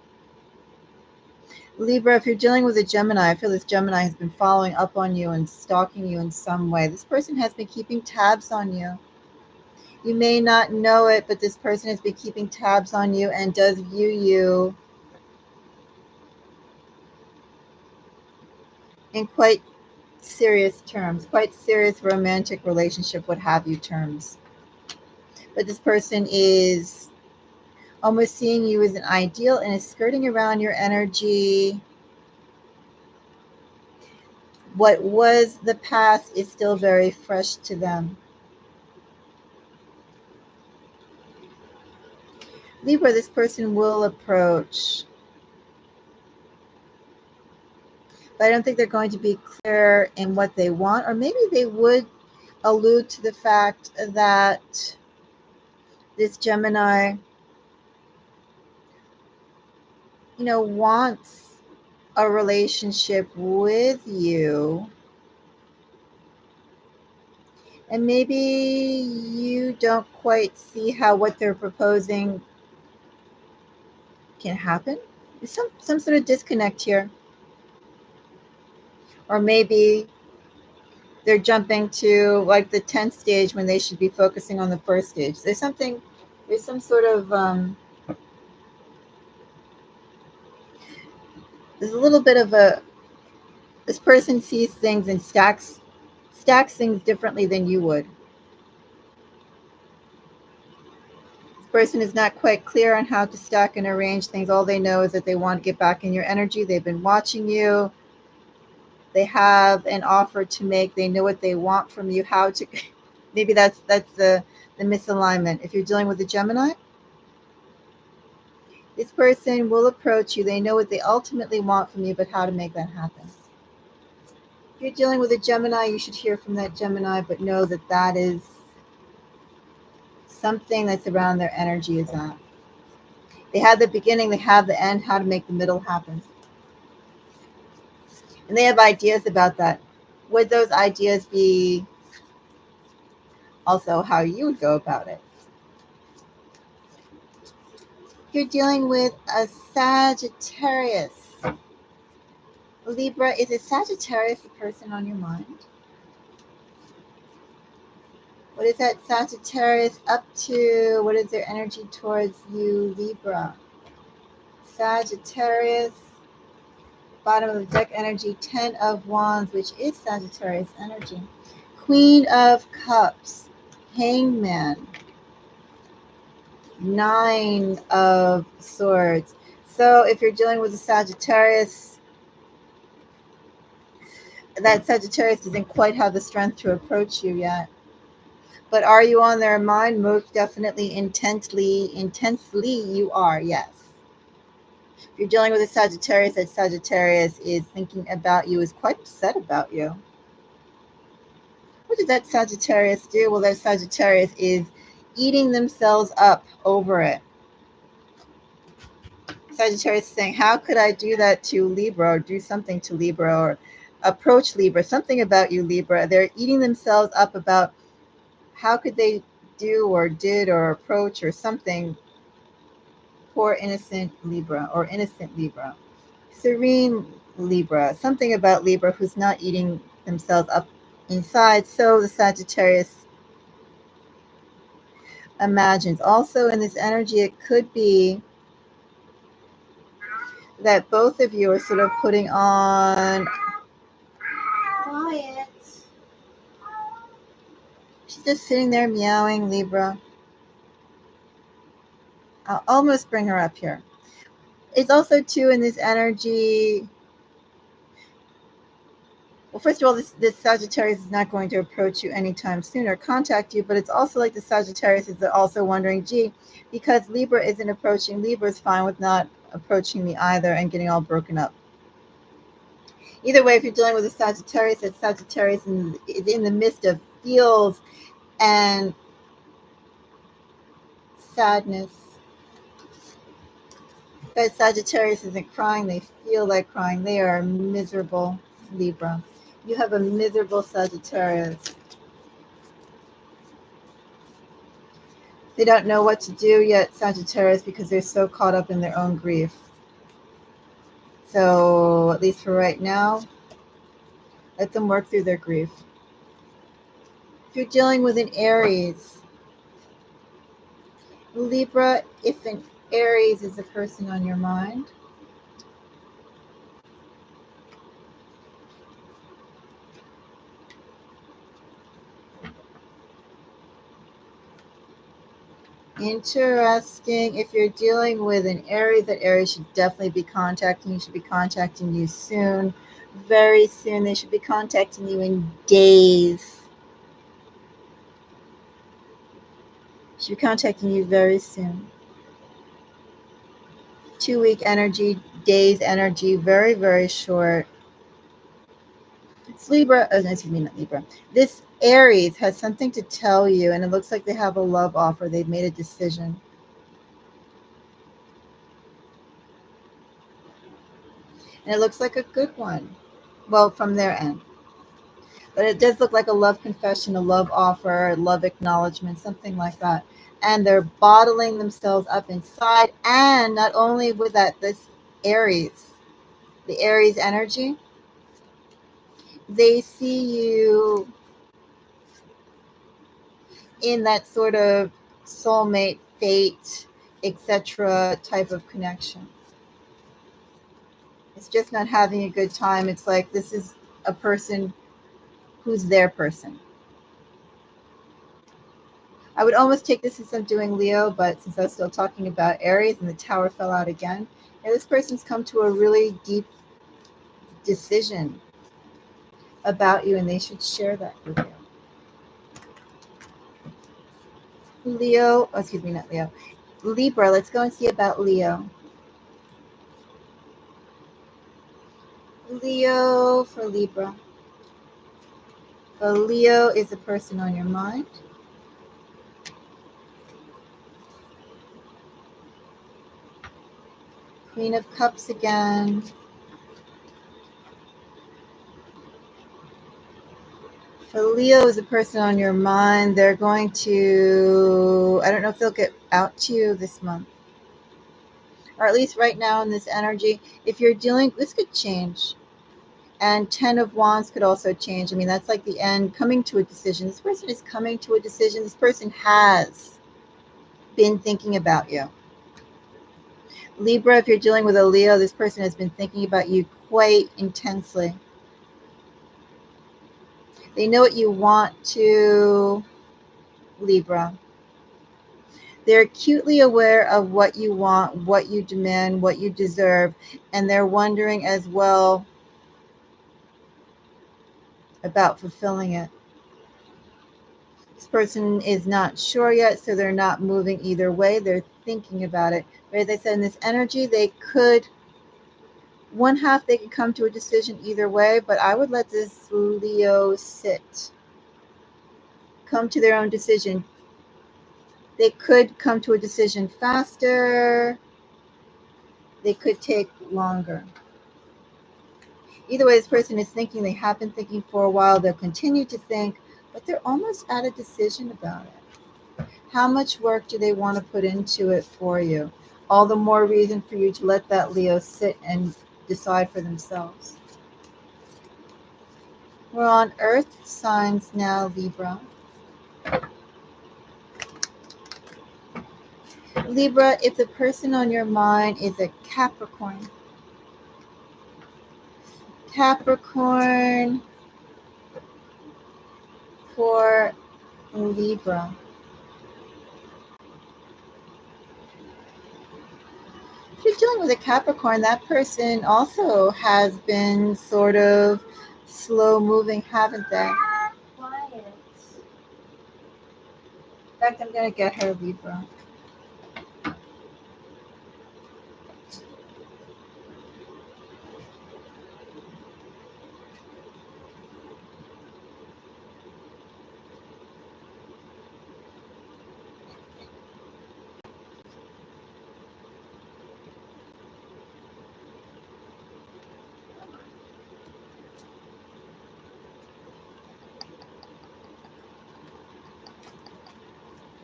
Libra, if you're dealing with a Gemini, I feel this Gemini has been following up on you and stalking you in some way. This person has been keeping tabs on you. You may not know it, but this person has been keeping tabs on you and does view you in quite serious terms, quite serious romantic relationship, what have you terms. But this person is almost seeing you as an ideal and is skirting around your energy. What was the past is still very fresh to them. Libra, this person will approach, but I don't think they're going to be clear in what they want, or maybe they would allude to the fact that this Gemini, wants a relationship with you, and maybe you don't quite see how what they're proposing can happen. There's some sort of disconnect here. Or maybe they're jumping to like the 10th stage when they should be focusing on the first stage. There's some sort of there's a little bit of this person sees things and stacks things differently than you would. Person is not quite clear on how to stack and arrange things. All they know is that they want to get back in your energy. They've been watching you. They have an offer to make. They know what they want from you. How to maybe that's the misalignment. If you're dealing with a Gemini, this person will approach you. They know what they ultimately want from you, but how to make that happen. If you're dealing with a Gemini, you should hear from that Gemini, but know that that is something that's around their energy is at. They have the beginning, they have the end, how to make the middle happen. And they have ideas about that. Would those ideas be also how you would go about it? If you're dealing with a Sagittarius, Libra, is a Sagittarius the person on your mind? What is that Sagittarius up to? What is their energy towards you, Libra? Sagittarius, bottom of the deck energy, 10 of Wands, which is Sagittarius energy. Queen of Cups, Hangman, 9 of Swords. So if you're dealing with a Sagittarius, that Sagittarius doesn't quite have the strength to approach you yet. But are you on their mind? Most definitely, intensely you are, yes. If you're dealing with a Sagittarius, that Sagittarius is thinking about you, is quite upset about you. What did that Sagittarius do? Well, that Sagittarius is eating themselves up over it. Sagittarius is saying, how could I do that to Libra, or do something to Libra, or approach Libra? Something about you, Libra. They're eating themselves up about how could they do or did or approach or something. Poor innocent Libra or innocent Libra. Serene Libra. Something about Libra who's not eating themselves up inside. So the Sagittarius imagines. Also in this energy, it could be that both of you are sort of putting on... Quiet. She's just sitting there meowing, Libra. I'll almost bring her up here. It's also too in this energy. Well, first of all, this Sagittarius is not going to approach you anytime soon or contact you, but it's also like the Sagittarius is also wondering, gee, because Libra isn't approaching, Libra's fine with not approaching me either and getting all broken up. Either way, if you're dealing with a Sagittarius, that Sagittarius is in the midst of feels and sadness. That Sagittarius isn't crying, they feel like crying. They are miserable, Libra. You have a miserable Sagittarius. They don't know what to do yet, Sagittarius, because they're so caught up in their own grief. So, at least for right now, let them work through their grief. If you're dealing with an Aries, Libra, if an Aries is the person on your mind, interesting. If you're dealing with an Aries, that Aries should definitely be contacting you, should be contacting you soon, very soon. They should be contacting you in days. Should be contacting you very soon. 2-week energy, days energy, very, very short. It's Libra, oh, no, excuse me, not Libra. This Aries has something to tell you, and it looks like they have a love offer. They've made a decision. And it looks like a good one. Well, from their end. But it does look like a love confession, a love offer, a love acknowledgement, something like that. And they're bottling themselves up inside. And not only with that, this Aries, the Aries energy, they see you in that sort of soulmate, fate, etc. type of connection. It's just not having a good time. It's like this is a person who's their person. I would almost take this as I'm doing Leo, but since I was still talking about Aries and the Tower fell out again, this person's come to a really deep decision about you, and they should share that with you. Leo, oh, excuse me, not Leo. Libra, let's go and see about Leo. Leo for Libra. So Leo is a person on your mind. Queen of Cups again. For Leo is a person on your mind. They're going to, I don't know if they'll get out to you this month. Or at least right now in this energy. If you're dealing, this could change. And 10 of Wands could also change. I mean, that's like the end, coming to a decision. This person is coming to a decision. This person has been thinking about you. Libra, if you're dealing with a Leo, this person has been thinking about you quite intensely. They know what you want to, Libra. They're acutely aware of what you want, what you demand, what you deserve, and they're wondering as well about fulfilling it. This person is not sure yet, so they're not moving either way. They're thinking about it. But as I said, in this energy, they could, one half, they could come to a decision either way, but I would let this Leo sit. Come to their own decision. They could come to a decision faster. They could take longer. Either way, this person is thinking. They have been thinking for a while. They'll continue to think, but they're almost at a decision about it. How much work do they want to put into it for you? All the more reason for you to let that Leo sit and decide for themselves. We're on Earth signs now, Libra. Libra, if the person on your mind is a Capricorn. Capricorn for Libra. If you're dealing with a Capricorn, that person also has been sort of slow moving, haven't they? Quiet. In fact, I'm going to get her, Libra.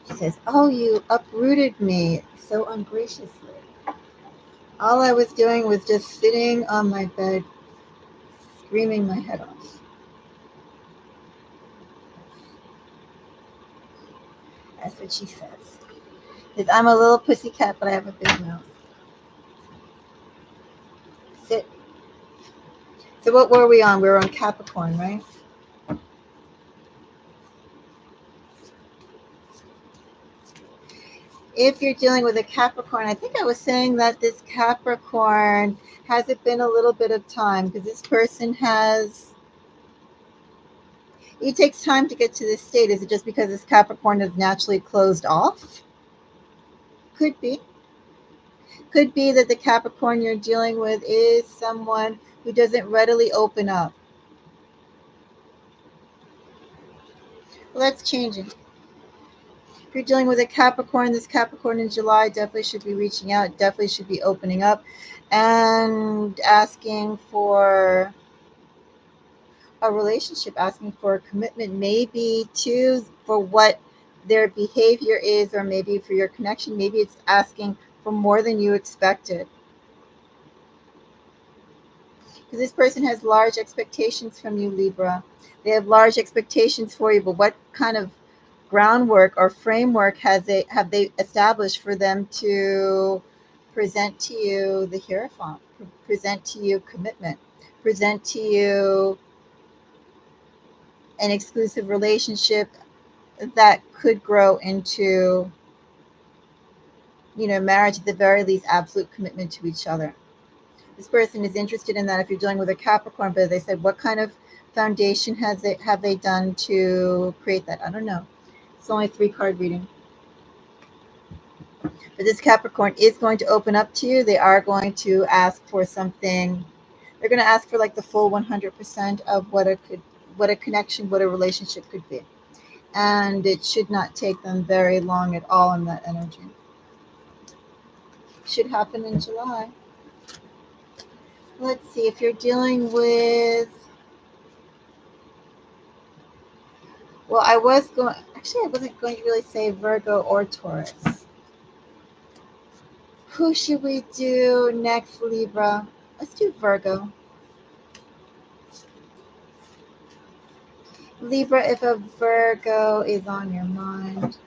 She says, oh, you uprooted me so ungraciously. All I was doing was just sitting on my bed, screaming my head off. That's what she says. Says, I'm a little pussycat, but I have a big mouth. Sit. So what were we on? We were on Capricorn, right? If you're dealing with a Capricorn, I think I was saying that this Capricorn, has it been a little bit of time? Because this person has, it takes time to get to this state. Is it just because this Capricorn is naturally closed off? Could be. Could be that the Capricorn you're dealing with is someone who doesn't readily open up. Well, that's changing. If you're dealing with a Capricorn, this Capricorn in July definitely should be reaching out, definitely should be opening up and asking for a relationship, asking for a commitment, maybe too for what their behavior is, or maybe for your connection. Maybe it's asking for more than you expected. Because this person has large expectations from you, Libra. They have large expectations for you, but what kind of groundwork or framework have they established for them to present to you the Hierophant, present to you commitment, present to you an exclusive relationship, that could grow into, marriage, at the very least, absolute commitment to each other. This person is interested in that. If you're dealing with a Capricorn, but they said, what kind of foundation have they done to create that? I don't know. It's only a 3-card reading. But this Capricorn is going to open up to you. They are going to ask for something. They're going to ask for like the full 100% of what a connection, what a relationship could be. And it should not take them very long at all in that energy. Should happen in July. Let's see, if you're dealing with, well, I wasn't going to really say Virgo or Taurus. Who should we do next, Libra? Let's do Virgo. Libra, if a Virgo is on your mind.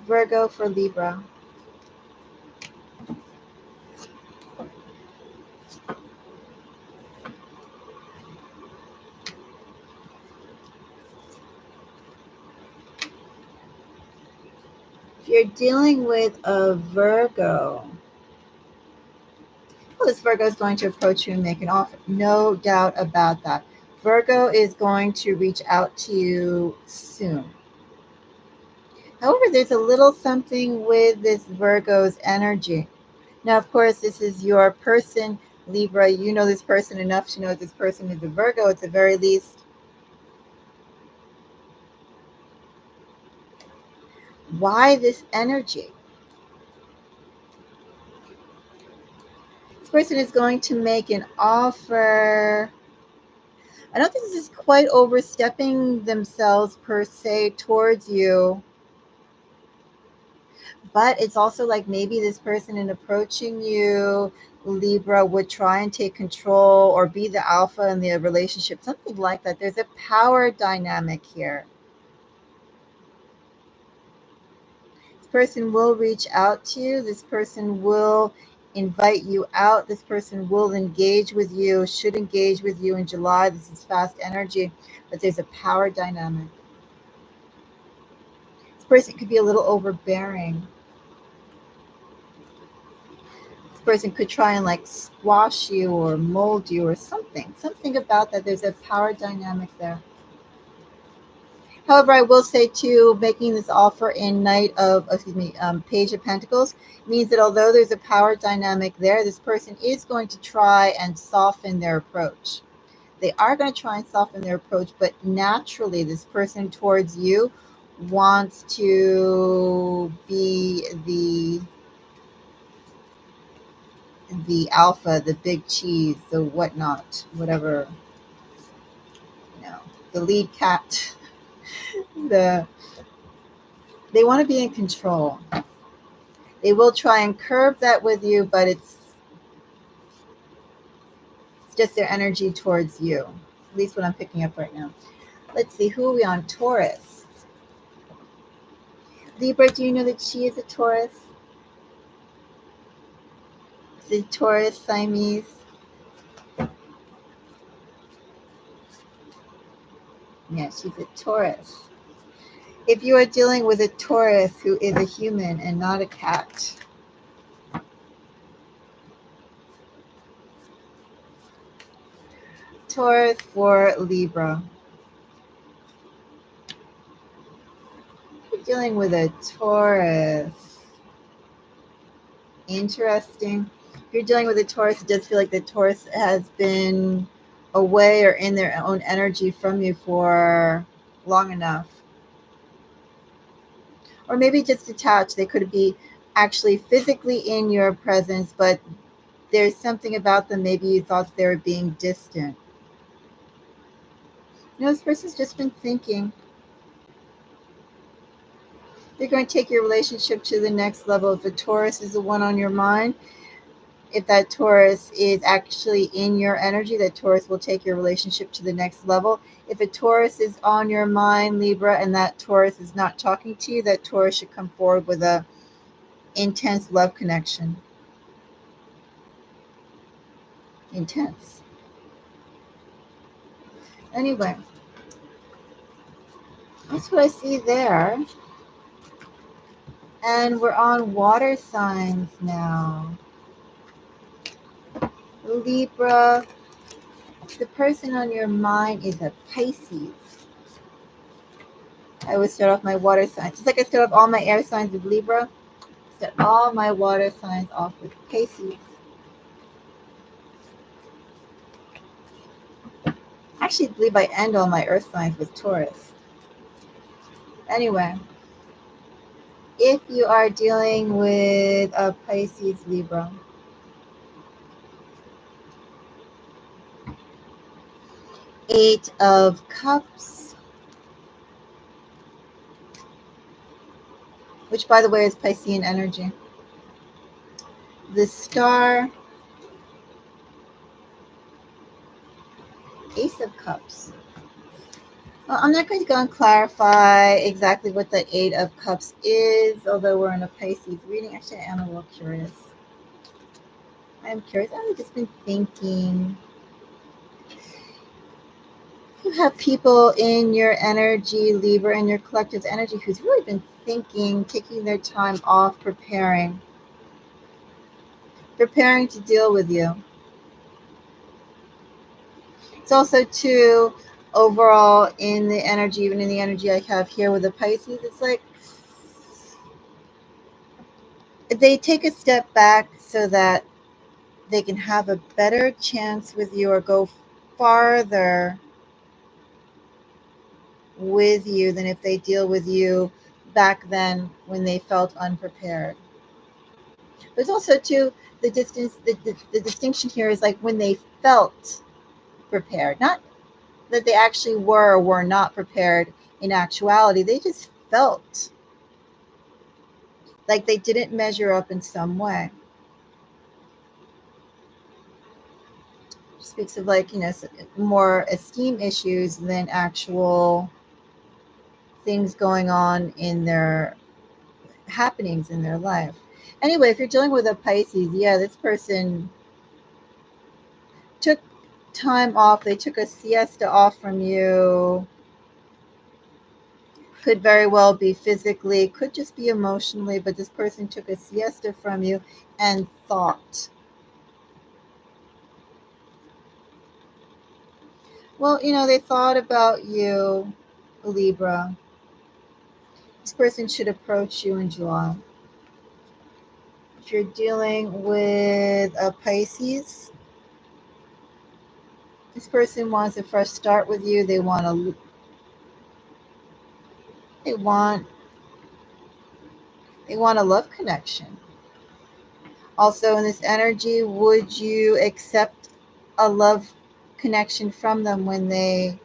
Virgo for Libra. If you're dealing with a Virgo, well, this Virgo is going to approach you and make an offer. No doubt about that. Virgo is going to reach out to you soon. However, there's a little something with this Virgo's energy. Now, of course, this is your person, Libra. You know this person enough to know this person is a Virgo. At the very least, why this energy? This person is going to make an offer. I don't think this is quite overstepping themselves per se towards you, but it's also like maybe this person in approaching you, Libra, would try and take control or be the alpha in the relationship, something like that. There's a power dynamic here. This person will reach out to you. This person will invite you out. This person will engage with you, should engage with you in July. This is fast energy, but there's a power dynamic. This person could be a little overbearing. This person could try and like squash you or mold you or something about that. There's a power dynamic there. However, I will say too, making this offer in Page of Pentacles means that although there's a power dynamic there, this person is going to try and soften their approach. They are going to try and soften their approach, but naturally this person towards you wants to be the alpha, the big cheese, the whatnot, whatever, the lead cat. They want to be in control. They will try and curb that with you, but it's just their energy towards you. At least what I'm picking up right now. Let's see, who are we on? Taurus. Libra, do you know that she is a Taurus? Is it Taurus, Siamese? Yeah, she's a Taurus. If you are dealing with a Taurus who is a human and not a cat, Taurus for Libra. You're dealing with a Taurus. Interesting. If you're dealing with a Taurus, it does feel like the Taurus has been away or in their own energy from you for long enough. Or maybe just detached. They could be actually physically in your presence, but there's something about them. Maybe you thought they were being distant. This person's just been thinking. They're going to take your relationship to the next level. If a Taurus is the one on your mind, if that Taurus is actually in your energy, that Taurus will take your relationship to the next level. If a Taurus is on your mind, Libra, and that Taurus is not talking to you, that Taurus should come forward with a intense love connection. Intense. Anyway, That's what I see there. And we're on water signs now. Libra, the person on your mind is a Pisces. I always start off my water signs. Just like I start off all my air signs with Libra, start all my water signs off with Pisces. I actually believe I end all my earth signs with Taurus. Anyway, if you are dealing with a Pisces Libra, Eight of Cups, which by the way is Piscean energy. The Star, Ace of Cups. Well, I'm not going to go and clarify exactly what the Eight of Cups is, although we're in a Pisces reading. Actually, I am a little curious. I'm curious. I've just been thinking. You have people in your energy, Libra, in your collective's energy, who's really been thinking, taking their time off, preparing to deal with you. It's also, too, overall in the energy, even in the energy I have here with the Pisces, it's like they take a step back so that they can have a better chance with you or go farther with you than if they deal with you back then when they felt unprepared. There's also, too, the distance. The distinction here is like when they felt prepared, not that they actually were or were not prepared in actuality. They just felt like they didn't measure up in some way. Speaks of like, more esteem issues than actual things going on in their happenings in their life. Anyway, if you're dealing with a Pisces, yeah, this person took time off. They took a siesta off from you. Could very well be physically, could just be emotionally, but this person took a siesta from you and thought. Well, they thought about you, Libra. This person should approach you in July. If you're dealing with a Pisces, this person wants a fresh start with you. They want a love connection. Also in this energy, would you accept a love connection from them when they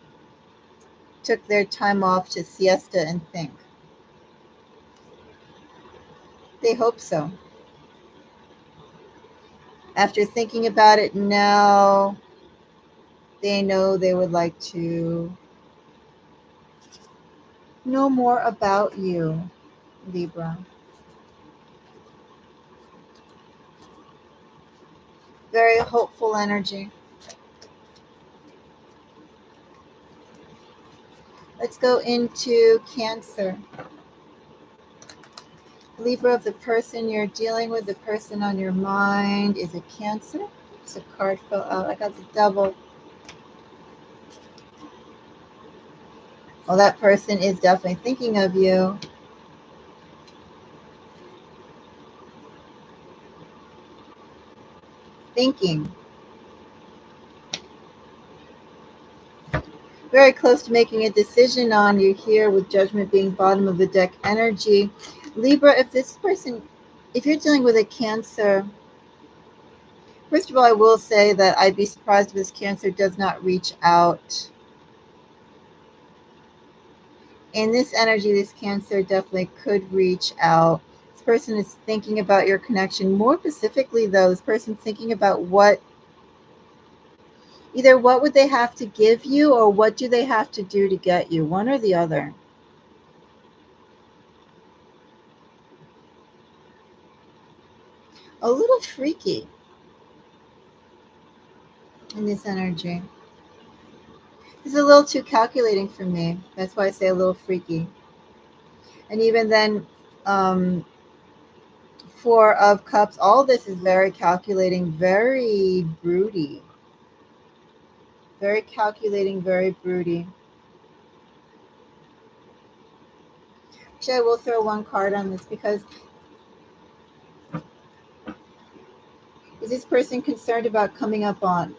took their time off to siesta and think? They hope so. After thinking about it now, they know they would like to know more about you, Libra. Very hopeful energy. Let's go into Cancer. Libra, the person you're dealing with, the person on your mind is a Cancer. It's a card fell out. I got the double. Well, that person is definitely thinking of you. Thinking. Very close to making a decision on you here with Judgment being bottom of the deck energy. Libra, if you're dealing with a Cancer, first of all, I will say that I'd be surprised if this Cancer does not reach out. In this energy, this Cancer definitely could reach out. This person is thinking about your connection. More specifically, though, this person's thinking about either what would they have to give you or what do they have to do to get you, one or the other. A little freaky in this energy. This is a little too calculating for me. That's why I say a little freaky. And even then, um, Four of Cups, all this is very calculating, very broody. Very calculating, very broody. Actually, I will throw one card on this because is this person concerned about coming up on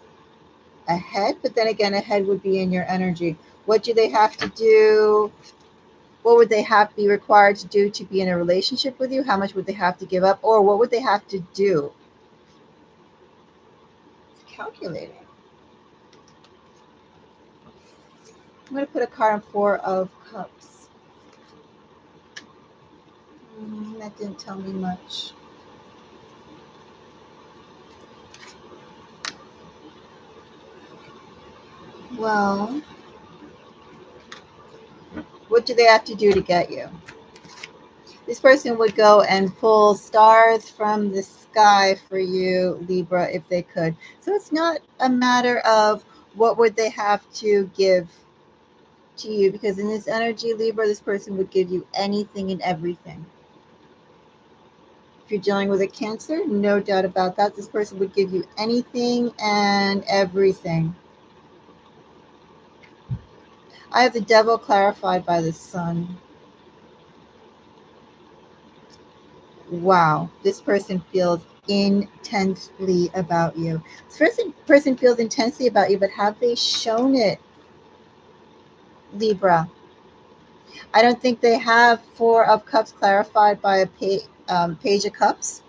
ahead? But then again, ahead would be in your energy. What do they have to do? What would they have to be required to do to be in a relationship with you? How much would they have to give up? Or what would they have to do? It's calculating. I'm going to put a card on Four of Cups. That didn't tell me much. Well, what do they have to do to get you? This person would go and pull stars from the sky for you, Libra, if they could. So it's not a matter of what would they have to give to you, because in this energy, Libra, this person would give you anything and everything. If you're dealing with a Cancer, no doubt about that, this person would give you anything and everything. I have the Devil clarified by the Sun. Wow, this person feels intensely about you. This person feels intensely about you, but have they shown it, Libra? I don't think they have Four of Cups clarified by a Page of Cups.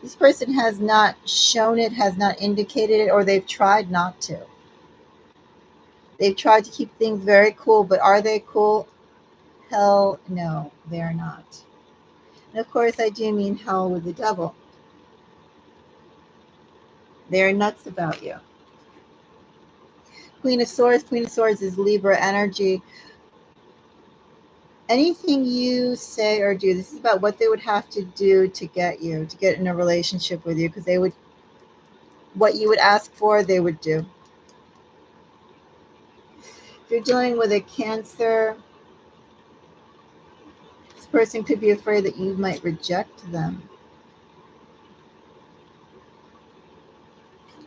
This person has not shown it, has not indicated it, or they've tried not to. They've tried to keep things very cool, but are they cool? Hell no, they're not. And of course, I do mean hell with the devil. They're nuts about you. Queen of Swords is Libra energy. Anything you say or do, this is about what they would have to do to get you, to get in a relationship with you, because they would, what you would ask for, they would do. If you're dealing with a Cancer, this person could be afraid that you might reject them.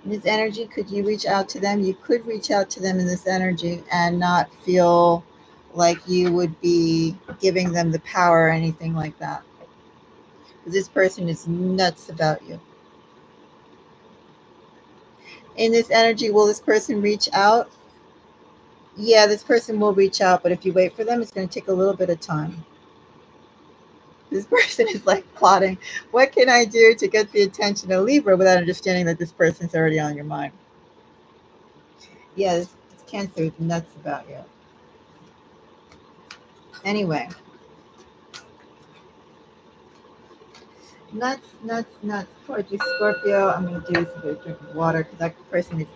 In this energy, could you reach out to them? You could reach out to them in this energy and not feel like you would be giving them the power or anything like that. This person is nuts about you. In this energy, will this person reach out? Yeah, this person will reach out, but if you wait for them, it's going to take a little bit of time. This person is like plotting, what can I do to get the attention of Libra without understanding that this person's already on your mind? Yeah, this Cancer is nuts about you. Anyway. Nuts. Before I do Scorpio, I'm going to do a drink of water because that person is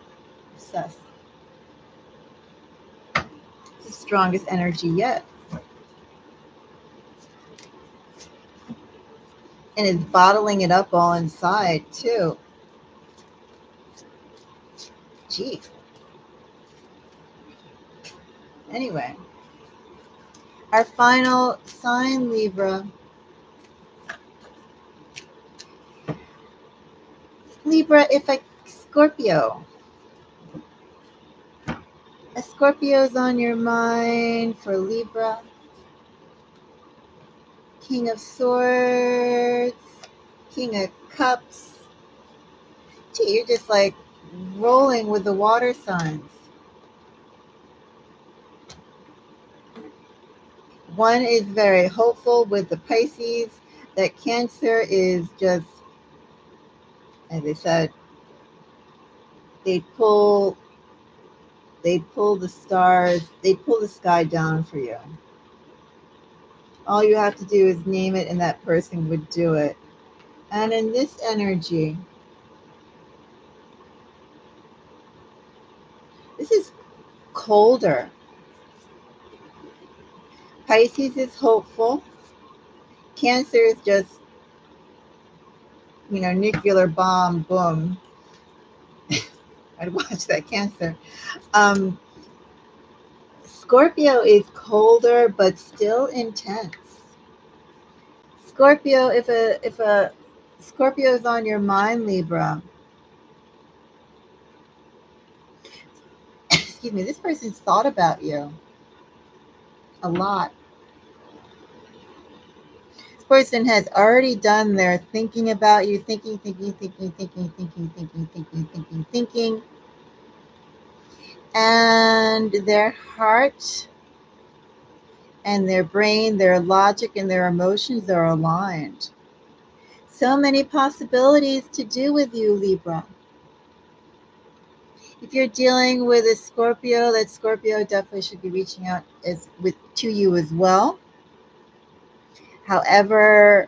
obsessed. It's the strongest energy yet. And it's bottling it up all inside, too. Gee. Anyway. Our final sign, Libra. Libra, if a Scorpio. A Scorpio's on your mind for Libra. King of Swords. King of Cups. Gee, you're just like rolling with the water signs. One is very hopeful with the Pisces. That Cancer is just, as I said, they pull the stars, they pull the sky down for you. All you have to do is name it and that person would do it. And in this energy, this is colder. Pisces is hopeful. Cancer is just, nuclear bomb, boom. I'd watch that Cancer. Scorpio is colder but still intense. Scorpio, if a Scorpio is on your mind, Libra, excuse me, this person's thought about you a lot. This person has already done their thinking about you, thinking, and their heart and their brain, their logic and their emotions are aligned. So many possibilities to do with you, Libra. If you're dealing with a Scorpio, that Scorpio definitely should be reaching out to you as well. However,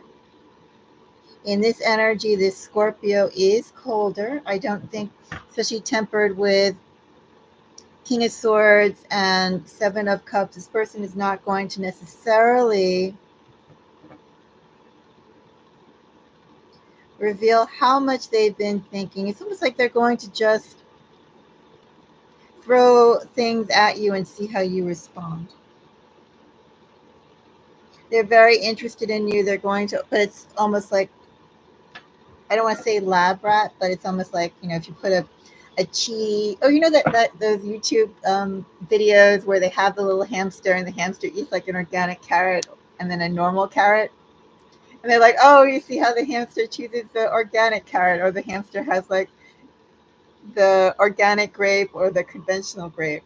in this energy, this Scorpio is colder. I don't think, especially tempered with King of Swords and Seven of Cups, this person is not going to necessarily reveal how much they've been thinking. It's almost like they're going to just throw things at you and see how you respond. They're very interested in you. They're going to, but it's almost like, I don't want to say lab rat, but it's almost like, if you put a cheese, oh, that those YouTube videos where they have the little hamster and the hamster eats like an organic carrot and then a normal carrot. And they're like, oh, you see how the hamster chooses the organic carrot, or the hamster has like the organic grape or the conventional grape.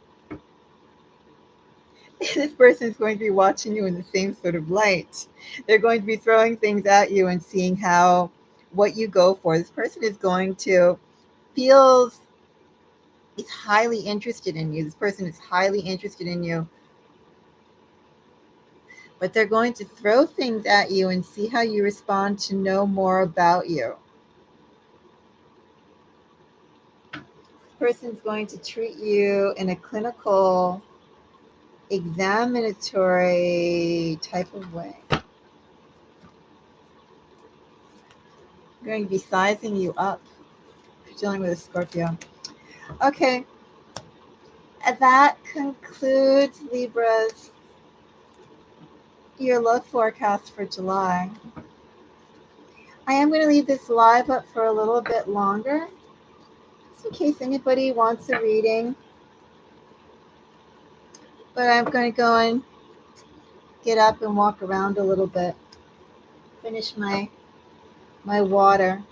This person is going to be watching you in the same sort of light. They're going to be throwing things at you and seeing what you go for. This person is going to is highly interested in you. This person is highly interested in you. But they're going to throw things at you and see how you respond to know more about you. This person's going to treat you in a clinical, examinatory type of way. I'm going to be sizing you up if you're dealing with a Scorpio. Okay. That concludes Libra's your love forecast for July. I am going to leave this live up for a little bit longer, just in case anybody wants a reading. But I'm going to go and get up and walk around a little bit, finish my water.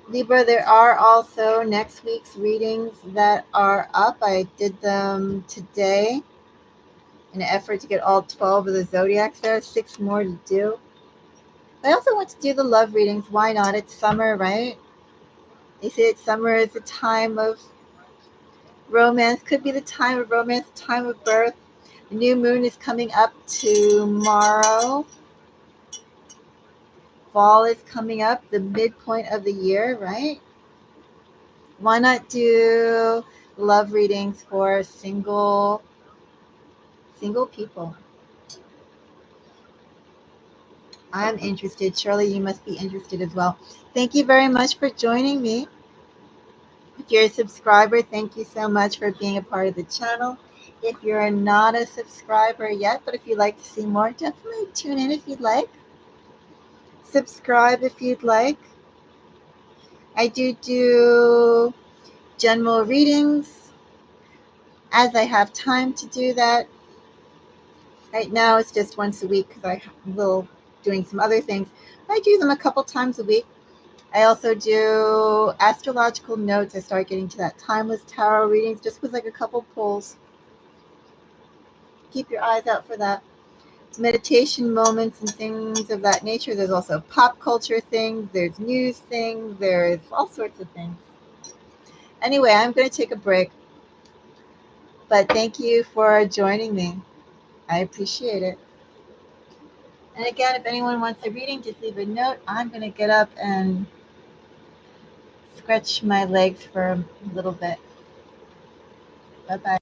Libra, there are also next week's readings that are up. I did them today in an effort to get all 12 of the zodiacs. There are 6 more to do. I also want to do the love readings. Why not? It's summer, right? They say that summer is a time of romance. Could be the time of romance, time of birth. The new moon is coming up tomorrow. Fall is coming up, the midpoint of the year, right? Why not do love readings for single people? I'm interested. Shirley, you must be interested as well. Thank you very much for joining me. If you're a subscriber, thank you so much for being a part of the channel. If you're not a subscriber yet, but if you'd like to see more, definitely tune in if you'd like. Subscribe if you'd like. I do general readings as I have time to do that. Right now it's just once a week because I'm doing some other things. I do them a couple times a week. I also do astrological notes. I start getting to that timeless tarot readings just with like a couple pulls. Keep your eyes out for that. Meditation moments and things of that nature. There's also pop culture things. There's news things. There's all sorts of things. Anyway, I'm going to take a break. But thank you for joining me. I appreciate it. And again, if anyone wants a reading, just leave a note. I'm going to get up and stretch my legs for a little bit. Bye-bye.